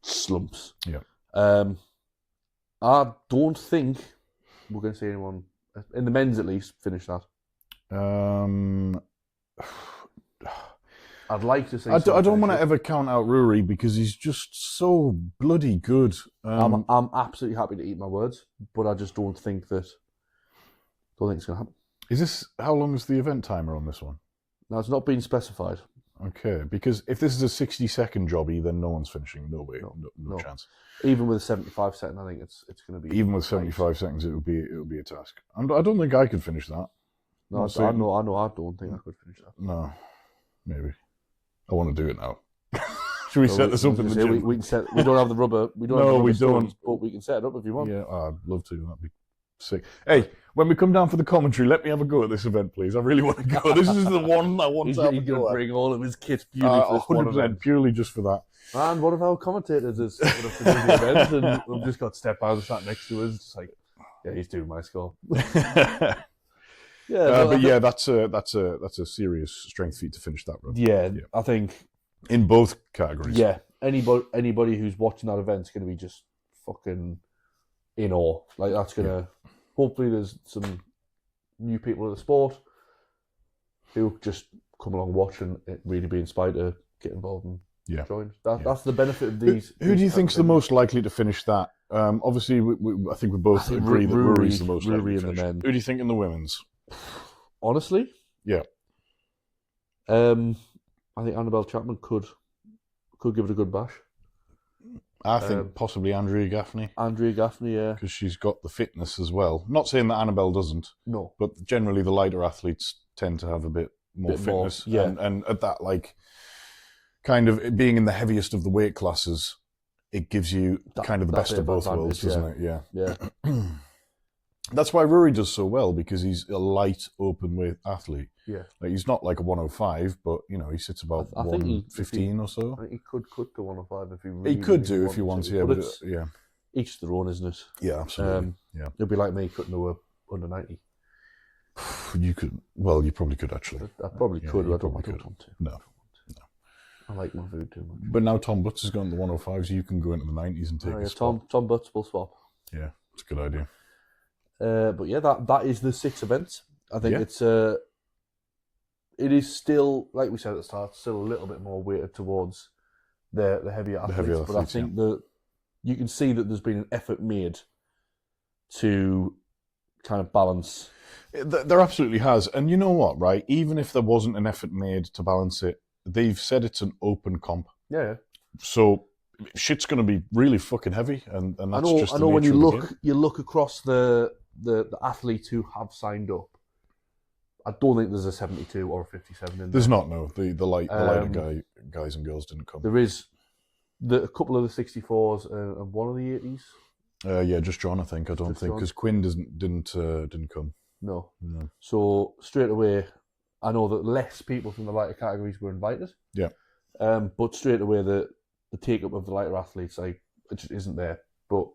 slumps. Yeah. I don't think we're going to see anyone in the men's at least finish that. I'd like to see. I don't want to ever count out Rory because he's just so bloody good. I'm absolutely happy to eat my words, but I just don't think it's going to happen. How long is the event timer on this one? Now, it's not been specified. Okay, because if this is a 60-second jobby, then no one's finishing. No way, no chance. Even with a 75 second, I think it's going to be. Even with 75 seconds, it would be a task. I don't think I could finish that. No, I know. I don't think I could finish that. No, maybe. I want to do it now. Should we set this up in the gym? We can set. We don't have the rubber. We don't. No, have we stones, don't. But we can set it up if you want. Yeah, I'd love to. That'd be sick. Hey, when we come down for the commentary, let me have a go at this event, please. I really want to go. This is the one I want to have a go at. He's going to bring all of his kit purely for this 100%, one event. Purely just for that. And one of our commentators is going to do the event, and we've just got Step out and sat next to us, just like, yeah, he's doing my score. Yeah, that's a serious strength feat to finish that run. Yeah, I think in both categories. Yeah, anybody who's watching that event is going to be just fucking in awe. Like that's going to. Hopefully, there's some new people in the sport who just come along, watch, and really be inspired to get involved and join. That's the benefit of these. Who do you think's the most likely to finish that? Obviously, I think we both agree that Rory's the most likely to finish. The men. Who do you think in the women's? Honestly, yeah. I think Annabelle Chapman could give it a good bash. I think possibly Andrea Gaffney. Andrea Gaffney, yeah. Because she's got the fitness as well. Not saying that Annabelle doesn't. No. But generally the lighter athletes tend to have a bit more fitness. Yeah. And at that, like, kind of being in the heaviest of the weight classes, it gives you kind of the best of both worlds, doesn't it? Yeah. Yeah. That's why Rory does so well, because he's a light, open weight athlete. Yeah. Like, he's not like a 105, but, he sits about 115 or so. I think he could cut to 105 if he really He could do if he wants, yeah. But yeah. Each their own, isn't it? Yeah, absolutely. It'll be like me cutting to under 90. You could, well, you probably could actually. I probably could, but I don't want to. No. I like my food too much. But now Tom Butts has gone to the 105s, you can go into the 90s and take a spot. Tom Butts will swap. Yeah, it's a good idea. But yeah, that is the 6 events. I think it is still, like we said at the start, still a little bit more weighted towards the heavier athletes. But I think that you can see that there's been an effort made to kind of balance. There absolutely has. And you know what, right? Even if there wasn't an effort made to balance it, they've said it's an open comp. Yeah. So shit's going to be really fucking heavy, and that's just. I know when you look across the athletes who have signed up. I don't think there's a 72 or a 57 in there. There's not, no. The lighter guys and girls didn't come. There is a couple of the 64s and one of the 80s. Yeah, just John, I think. I don't think, because Quinn didn't come. No. So straight away, I know that less people from the lighter categories were invited. Yeah. But straight away, the take up of the lighter athletes, it just isn't there. But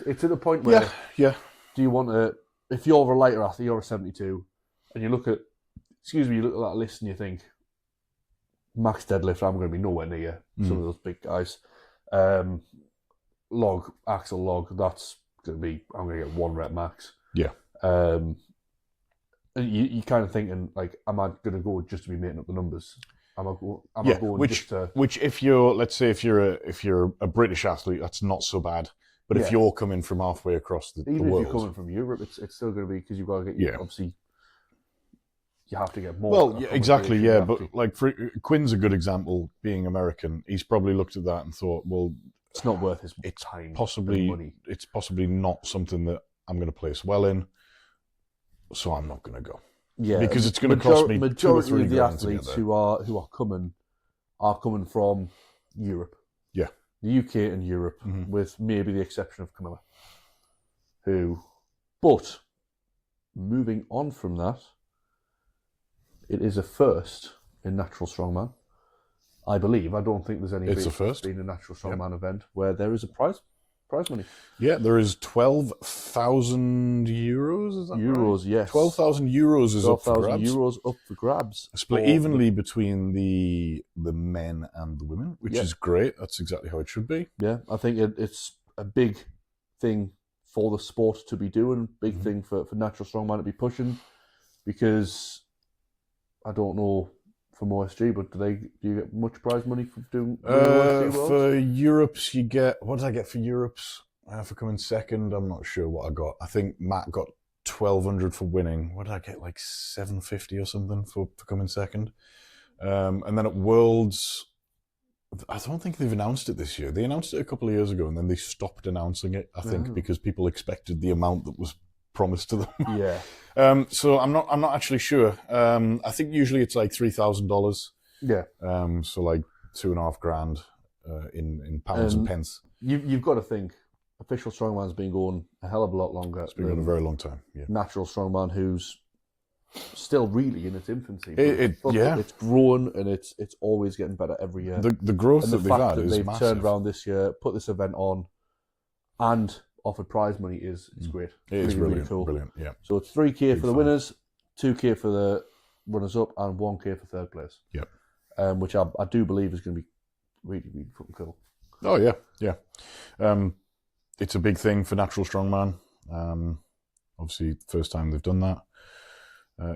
it's at a point where, do you want to? If you're a lighter athlete, you're a 72, and you look at that list and you think, max deadlift, I'm going to be nowhere near some of those big guys. Axel log, that's going to be, I'm going to get 1 rep max. Yeah. And you kind of thinking, like, am I going to go just to be making up the numbers? I going which if you're, let's say if you're a British athlete, that's not so bad. But if you're coming from halfway across the world, if you're coming from Europe, it's still going to be, because you've got to get obviously you have to get more. Well, exactly, yeah. But like Quinn's a good example. Being American, he's probably looked at that and thought, well, it's not worth his time. Money. It's possibly not something that I'm going to place well in, so I'm not going to go. Yeah, because it's going to cost me majority 2 or 3 of the athletes who are coming from Europe. Yeah, the UK and Europe, with maybe the exception of Camilla. But moving on from that, it is a first in Natural Strongman. I believe. I don't think there's any. It's a first. Been a Natural Strongman event where there is a prize money. Yeah, there is 12,000 euros. Is that Euros, right? yes. 12,000 euros is up for grabs. 12,000 euros up for grabs. Split evenly between the men and the women, which is great. That's exactly how it should be. Yeah, I think it's a big thing for the sport to be doing. Big thing for Natural Strongman to be pushing, because I don't know from OSG, but do you get much prize money for doing OSG Worlds? For Europe's, you get, what did I get for Europe's? For coming second, I'm not sure what I got. I think Matt got 1,200 for winning. What did I get? Like 750 or something for coming second. And then at Worlds, I don't think they've announced it this year. They announced it a couple of years ago, and then they stopped announcing it, I think, because people expected the amount that was promised to them. Yeah. So I'm not actually sure. I think usually it's like $3,000. Yeah. So like $2,500 in pounds and pence. You've got to think, official strongman's been going a hell of a lot longer. It's been going a very long time. Yeah. Natural strongman, who's still really in its infancy. Yeah. It's growing, and it's always getting better every year. The growth and that they've had is they've massive. turned around this year, put this event on, and offered prize money is great. It is really, brilliant, really cool. Brilliant, yeah. So it's 3K Big for the fun. winners, 2K for the runners-up, and 1K for third place. Yep. Which I do believe is going to be really, really fucking cool. Oh, yeah, yeah. It's a big thing for Natural Strongman. Obviously, first time they've done that.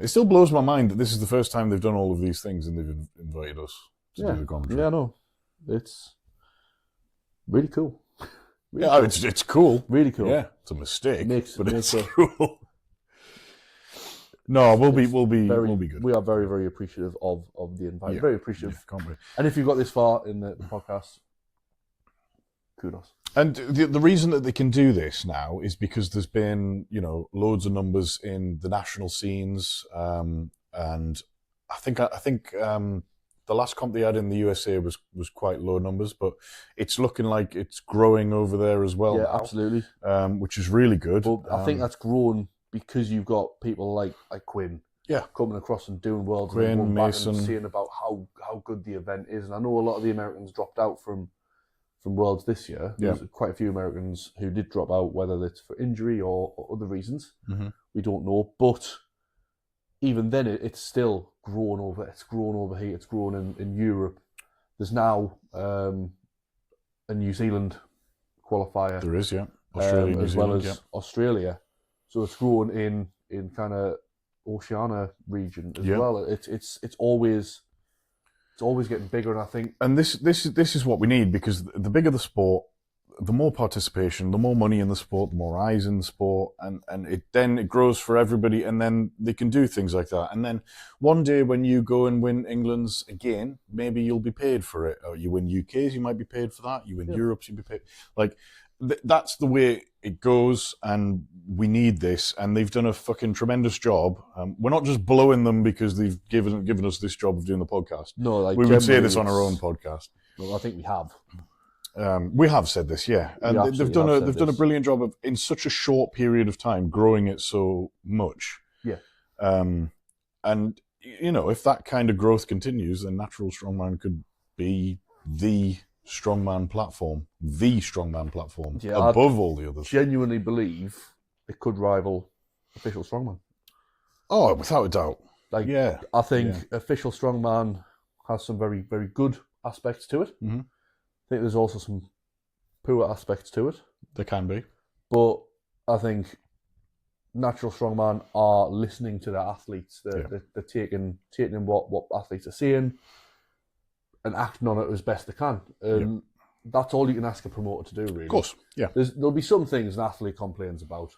It still blows my mind that this is the first time they've done all of these things, and they've invited us to do the commentary. Yeah, I know. It's really cool. Really cool. It's cool. Really cool. Yeah, it's a mistake, but it's it cool. No, we'll be good. We are very, very appreciative of the invite. Yeah. Very appreciative. Yeah, can't we? And if you've got this far in the podcast, kudos. And the reason that they can do this now is because there's been, loads of numbers in the national scenes, and I think the last comp they had in the USA was quite low numbers, but it's looking like it's growing over there as well. Yeah, now, absolutely. Which is really good. But I think that's grown because you've got people like Quinn, coming across and doing worlds, Quinn, and going back Mason, and seeing about how good the event is. And I know a lot of the Americans dropped out from Worlds this year. There's quite a few Americans who did drop out, whether it's for injury or other reasons. Mm-hmm. We don't know. But even then, it's still grown over. It's grown over here. It's grown in Europe. There's now a New Zealand qualifier. There is, yeah. Australia, New as Zealand, well as Australia. So it's grown in kind of Oceania region as well. It's always getting bigger, and I think. And this is what we need, because the bigger the sport, the more participation, the more money in the sport, the more eyes in the sport, and it grows for everybody, and then they can do things like that. And then one day when you go and win England's again, maybe you'll be paid for it. Or you win UK's, you might be paid for that. You win Europe's, you'll be paid. Like that's the way it goes, and we need this. And they've done a fucking tremendous job. We're not just blowing them because they've given us this job of doing the podcast. No, like we would say this on our own podcast. Well, I think we have. We have said this, yeah, and they've done a brilliant job of, in such a short period of time, growing it so much. Yeah. And if that kind of growth continues, then Natural Strongman could be the strongman platform, above all the others. Genuinely believe it could rival official strongman. Oh, without a doubt. I think official strongman has some very, very good aspects to it. Mm-hmm. I think there's also some poor aspects to it. There can be. But I think Natural Strongman are listening to their athletes. They're taking in what athletes are saying and acting on it as best they can. That's all you can ask a promoter to do, really. Of course, yeah. There'll be some things an athlete complains about.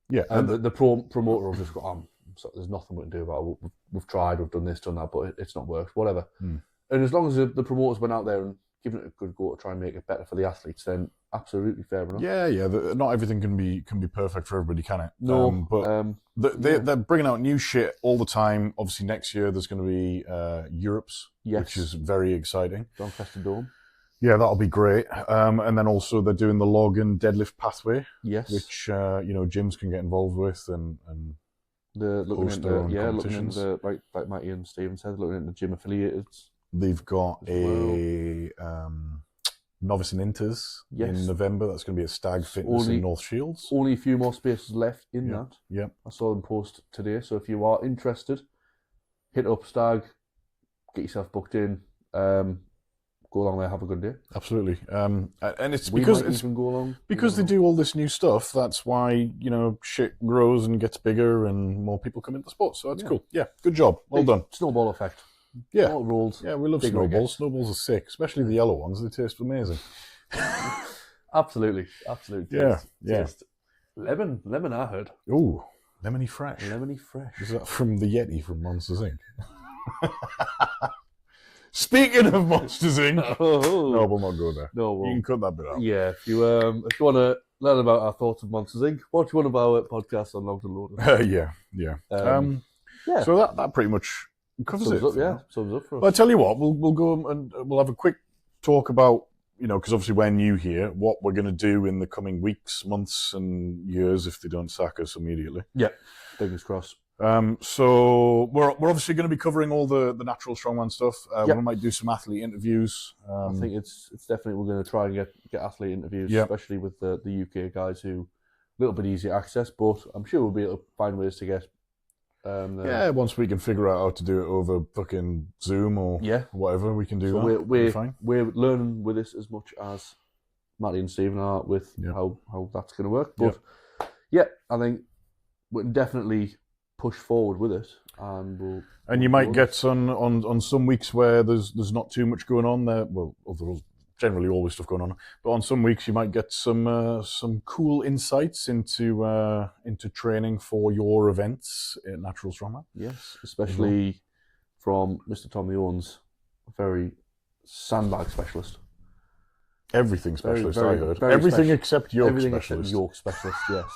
Yeah. And the promoter will just go, there's nothing we can do about it. We've tried, we've done this, done that, but it's not worked, whatever. Mm. And as long as the promoter's went out there and given it a good go to try and make it better for the athletes, then absolutely fair enough. Yeah. Not everything can be perfect for everybody, can it? No, but they're bringing out new shit all the time. Obviously, next year there's going to be Europe's, which is very exciting. Doncaster Dome. Yeah, that'll be great. And then also they're doing the log and deadlift pathway, yes, which gyms can get involved with and looking into like Matty and Stephen said, looking into gym affiliated They've got As a novice and inters in November. That's going to be at Stag Fitness in North Shields. Only a few more spaces left in that. Yeah. I saw them post today. So if you are interested, hit up Stag, get yourself booked in, go along there, have a good day. Absolutely. And it's We because might even go along. because they do all this new stuff. That's why shit grows and gets bigger and more people come into sport. So that's cool. Yeah, good job. Well done. Snowball effect. Yeah. All rolls. Yeah, we love Big snowballs. rickets. Snowballs are sick, especially the yellow ones. They taste amazing. Absolutely. Yeah. Taste. Lemon, I heard. Ooh, lemony fresh. Lemony fresh. Is that from the Yeti from Monsters Inc? Speaking of Monsters Inc. No, we'll not go there. No, you can cut that bit out. Yeah, if you want to learn about our thoughts of Monsters Inc., watch one of our podcasts on Logged and Loaded. Yeah. So that pretty much covers it. Sums up for us. Well, I tell you what, we'll go and we'll have a quick talk about, because obviously we're new here, what we're going to do in the coming weeks, months, and years if they don't sack us immediately. Yeah, fingers crossed. So we're obviously going to be covering all the natural strongman stuff. We might do some athlete interviews. I think it's definitely we're going to try and get athlete interviews, especially with the UK guys who a little bit easier access, but I'm sure we'll be able to find ways to get. Once we can figure out how to do it over fucking Zoom or whatever, we can do that. We're learning with this as much as Matty and Stephen are with how that's going to work. But I think we can definitely push forward with it, and you might get on some weeks where there's not too much going on there. Well, there's generally always stuff going on, but on some weeks you might get some cool insights into training for your events at Natural Strongman. Yes, especially from Mr. Tommy Owens, a very sandbag specialist. Everything specialist, I heard. Everything except yoke specialist. Everything except yoke specialist, yes.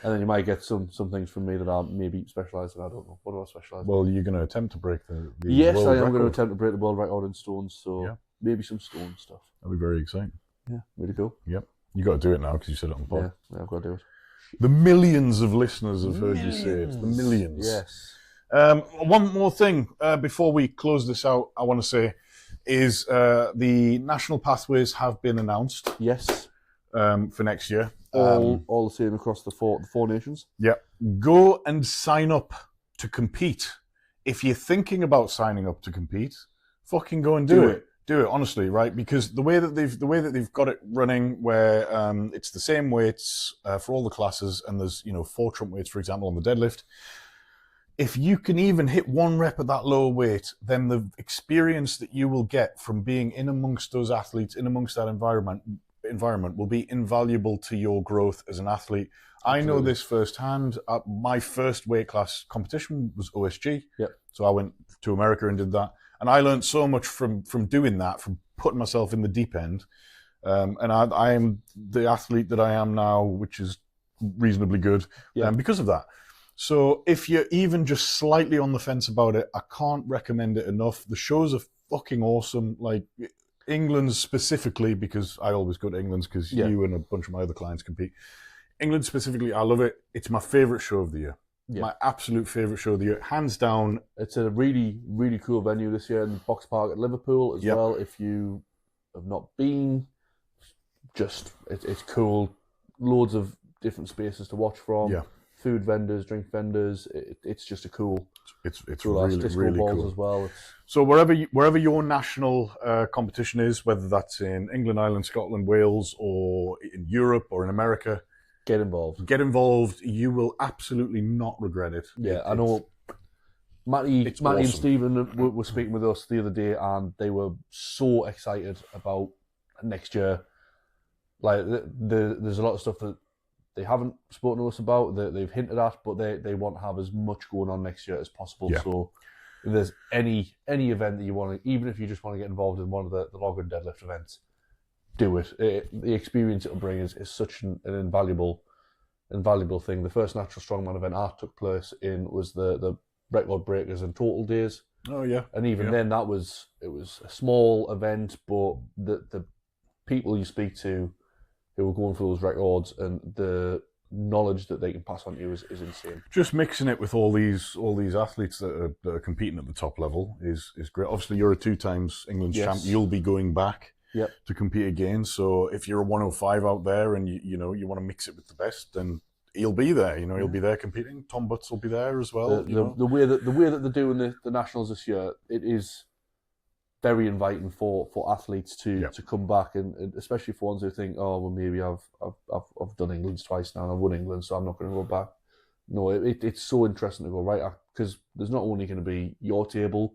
And then you might get some things from me that are maybe specialised, and I don't know. What do I specialise in? Well, you're going to attempt to break the yes, world I am record. going to attempt to break the world record in stones, so maybe some stone stuff. That'll be very exciting. Yeah, really cool. Yep. You got to do it now because you said it on the pod. Yeah, I've got to do it. The millions of listeners have heard you say it. The millions. Yes. One more thing before we close this out, I want to say is the national pathways have been announced. Yes. For next year. All the same across the four nations. Yeah. Go and sign up to compete. If you're thinking about signing up to compete, fucking go and do it. Do it, honestly, right? Because the way that they've got it running, where it's the same weights for all the classes, and there's 4 trump weights, for example, on the deadlift. If you can even hit 1 rep at that lower weight, then the experience that you will get from being in amongst those athletes, in amongst that environment will be invaluable to your growth as an athlete. Absolutely. I know this firsthand. My first weight class competition was OSG. Yep. So I went to America and did that. And I learned so much from doing that, from putting myself in the deep end. And I am the athlete that I am now, which is reasonably good because of that. So if you're even just slightly on the fence about it, I can't recommend it enough. The shows are fucking awesome. Like, England specifically, because I always go to England because you and a bunch of my other clients compete. England specifically, I love it. It's my favourite show of the year. Yeah. My absolute favourite show of the year, hands down. It's a really, really cool venue this year in Box Park at Liverpool as well. If you have not been, it's cool. Loads of different spaces to watch from. Yeah. Food vendors, drink vendors. It's just a cool. It's cool really, really balls cool as well. So wherever your national competition is, whether that's in England, Ireland, Scotland, Wales, or in Europe or in America, get involved. Get involved. You will absolutely not regret it. Yeah, I know. Matty and Stephen were speaking with us the other day, and they were so excited about next year. Like, there's a lot of stuff that they haven't spoken to us about, that they've hinted at, but they want to have as much going on next year as possible. Yeah. So if there's any event that you want to, even if you just want to get involved in one of the log and deadlift events, do it. The experience it'll bring is such an invaluable thing. The first Natural Strongman event I took place in was the record breakers and total days. Oh yeah. And even then it was a small event, but the people you speak to who were going for those records and the knowledge that they can pass on to you is insane. Just mixing it with all these athletes that are competing at the top level is great. Obviously, you're a 2 times England champ. You'll be going back to compete again. So if you're a 105 out there and you want to mix it with the best, then he'll be there. He'll be there competing. Tom Butts will be there as well. The way that they're doing the nationals this year, it is very inviting for athletes to come back, and especially for ones who think, oh well, maybe I've done England twice now and I've won England, so I'm not going to go back. No, it's so interesting to go right, because there's not only going to be your table,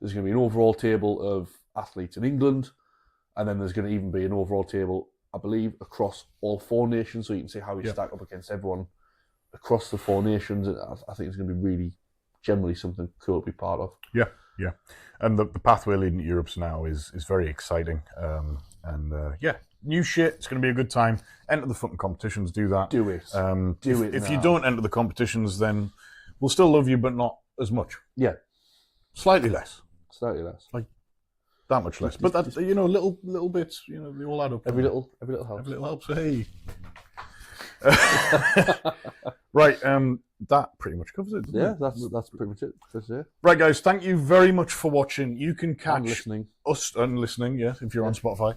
there's going to be an overall table of athletes in England, and then there's going to even be an overall table, I believe, across all 4 nations, so you can see how you stack up against everyone across the 4 nations. I think it's going to be really generally something cool to be part of. Yeah, and the pathway leading to Europe's now is very exciting. New shit. It's going to be a good time. Enter the fucking competitions. Do that. Do it. If you don't enter the competitions, then we'll still love you, but not as much. Yeah, slightly less. Like that much less. But that little bits. They all add up. Every little helps. Every little helps. Hey. Right, that pretty much covers it. Yeah, that's pretty much it. Right, guys, thank you very much for watching. You can catch listening. Us and listening, if you're on Spotify.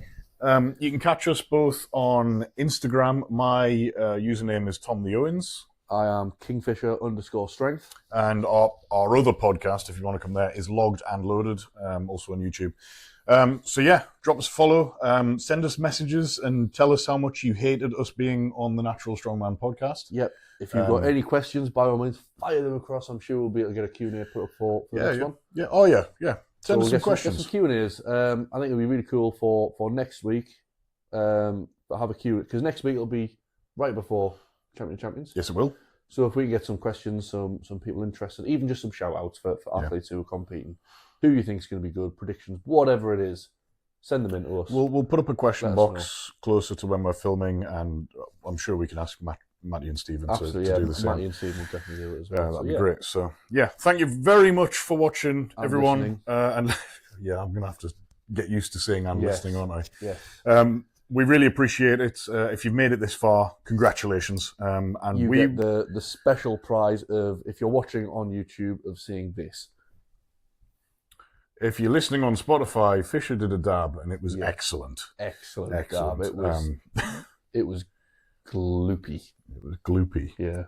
You can catch us both on Instagram. My username is Tom the Owens. I am Kingfisher_strength. And our other podcast, if you want to come there, is Logged and Loaded, also on YouTube. Drop us a follow, send us messages, and tell us how much you hated us being on the Natural Strongman podcast. Yep. If you've got any questions, by all means, fire them across. I'm sure we'll be able to get a Q&A put up for the next one. Yeah. Oh, yeah. Send us some questions. Get some Q&As. I think it'll be really cool for next week. Have a Q, because next week it'll be right before Champions. Yes, it will. So if we can get some questions, some people interested, even just some shout-outs for athletes who are competing, who you think is going to be good, predictions, whatever it is, send them in to us. We'll put up a question box closer to when we're filming, and I'm sure we can ask Matty and Stephen to do the same. Matty and Stephen will definitely do it as well. That'd be great. So, thank you very much for watching, everyone. Listening. I'm going to have to get used to saying and listening, aren't I? Yes. We really appreciate it. If you've made it this far, congratulations. And you get the special prize of, if you're watching on YouTube, of seeing this. If you're listening on Spotify, Fisher did a dab, and it was excellent. Excellent dab. It was gloopy. It was gloopy. Yeah.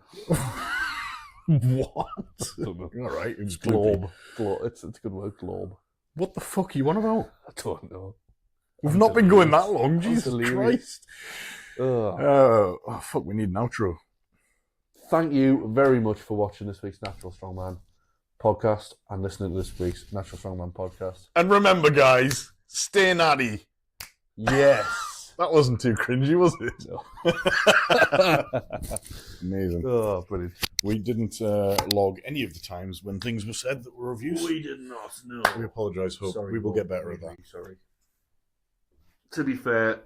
What? I don't know. All right, it was globe. It's a good word, globe. What the fuck are you on about? I don't know. We've not been going that long. Jesus Christ. Fuck, we need an outro. Thank you very much for watching this week's Natural Strongman podcast and listening to this week's Natural Strongman podcast. And remember, guys, stay natty. Yes. That wasn't too cringy, was it? No. Amazing. Oh, brilliant. We didn't log any of the times when things were said that were of use. We did not, no. We apologise, Hope. Sorry, we will get better at that. Sorry. To be fair,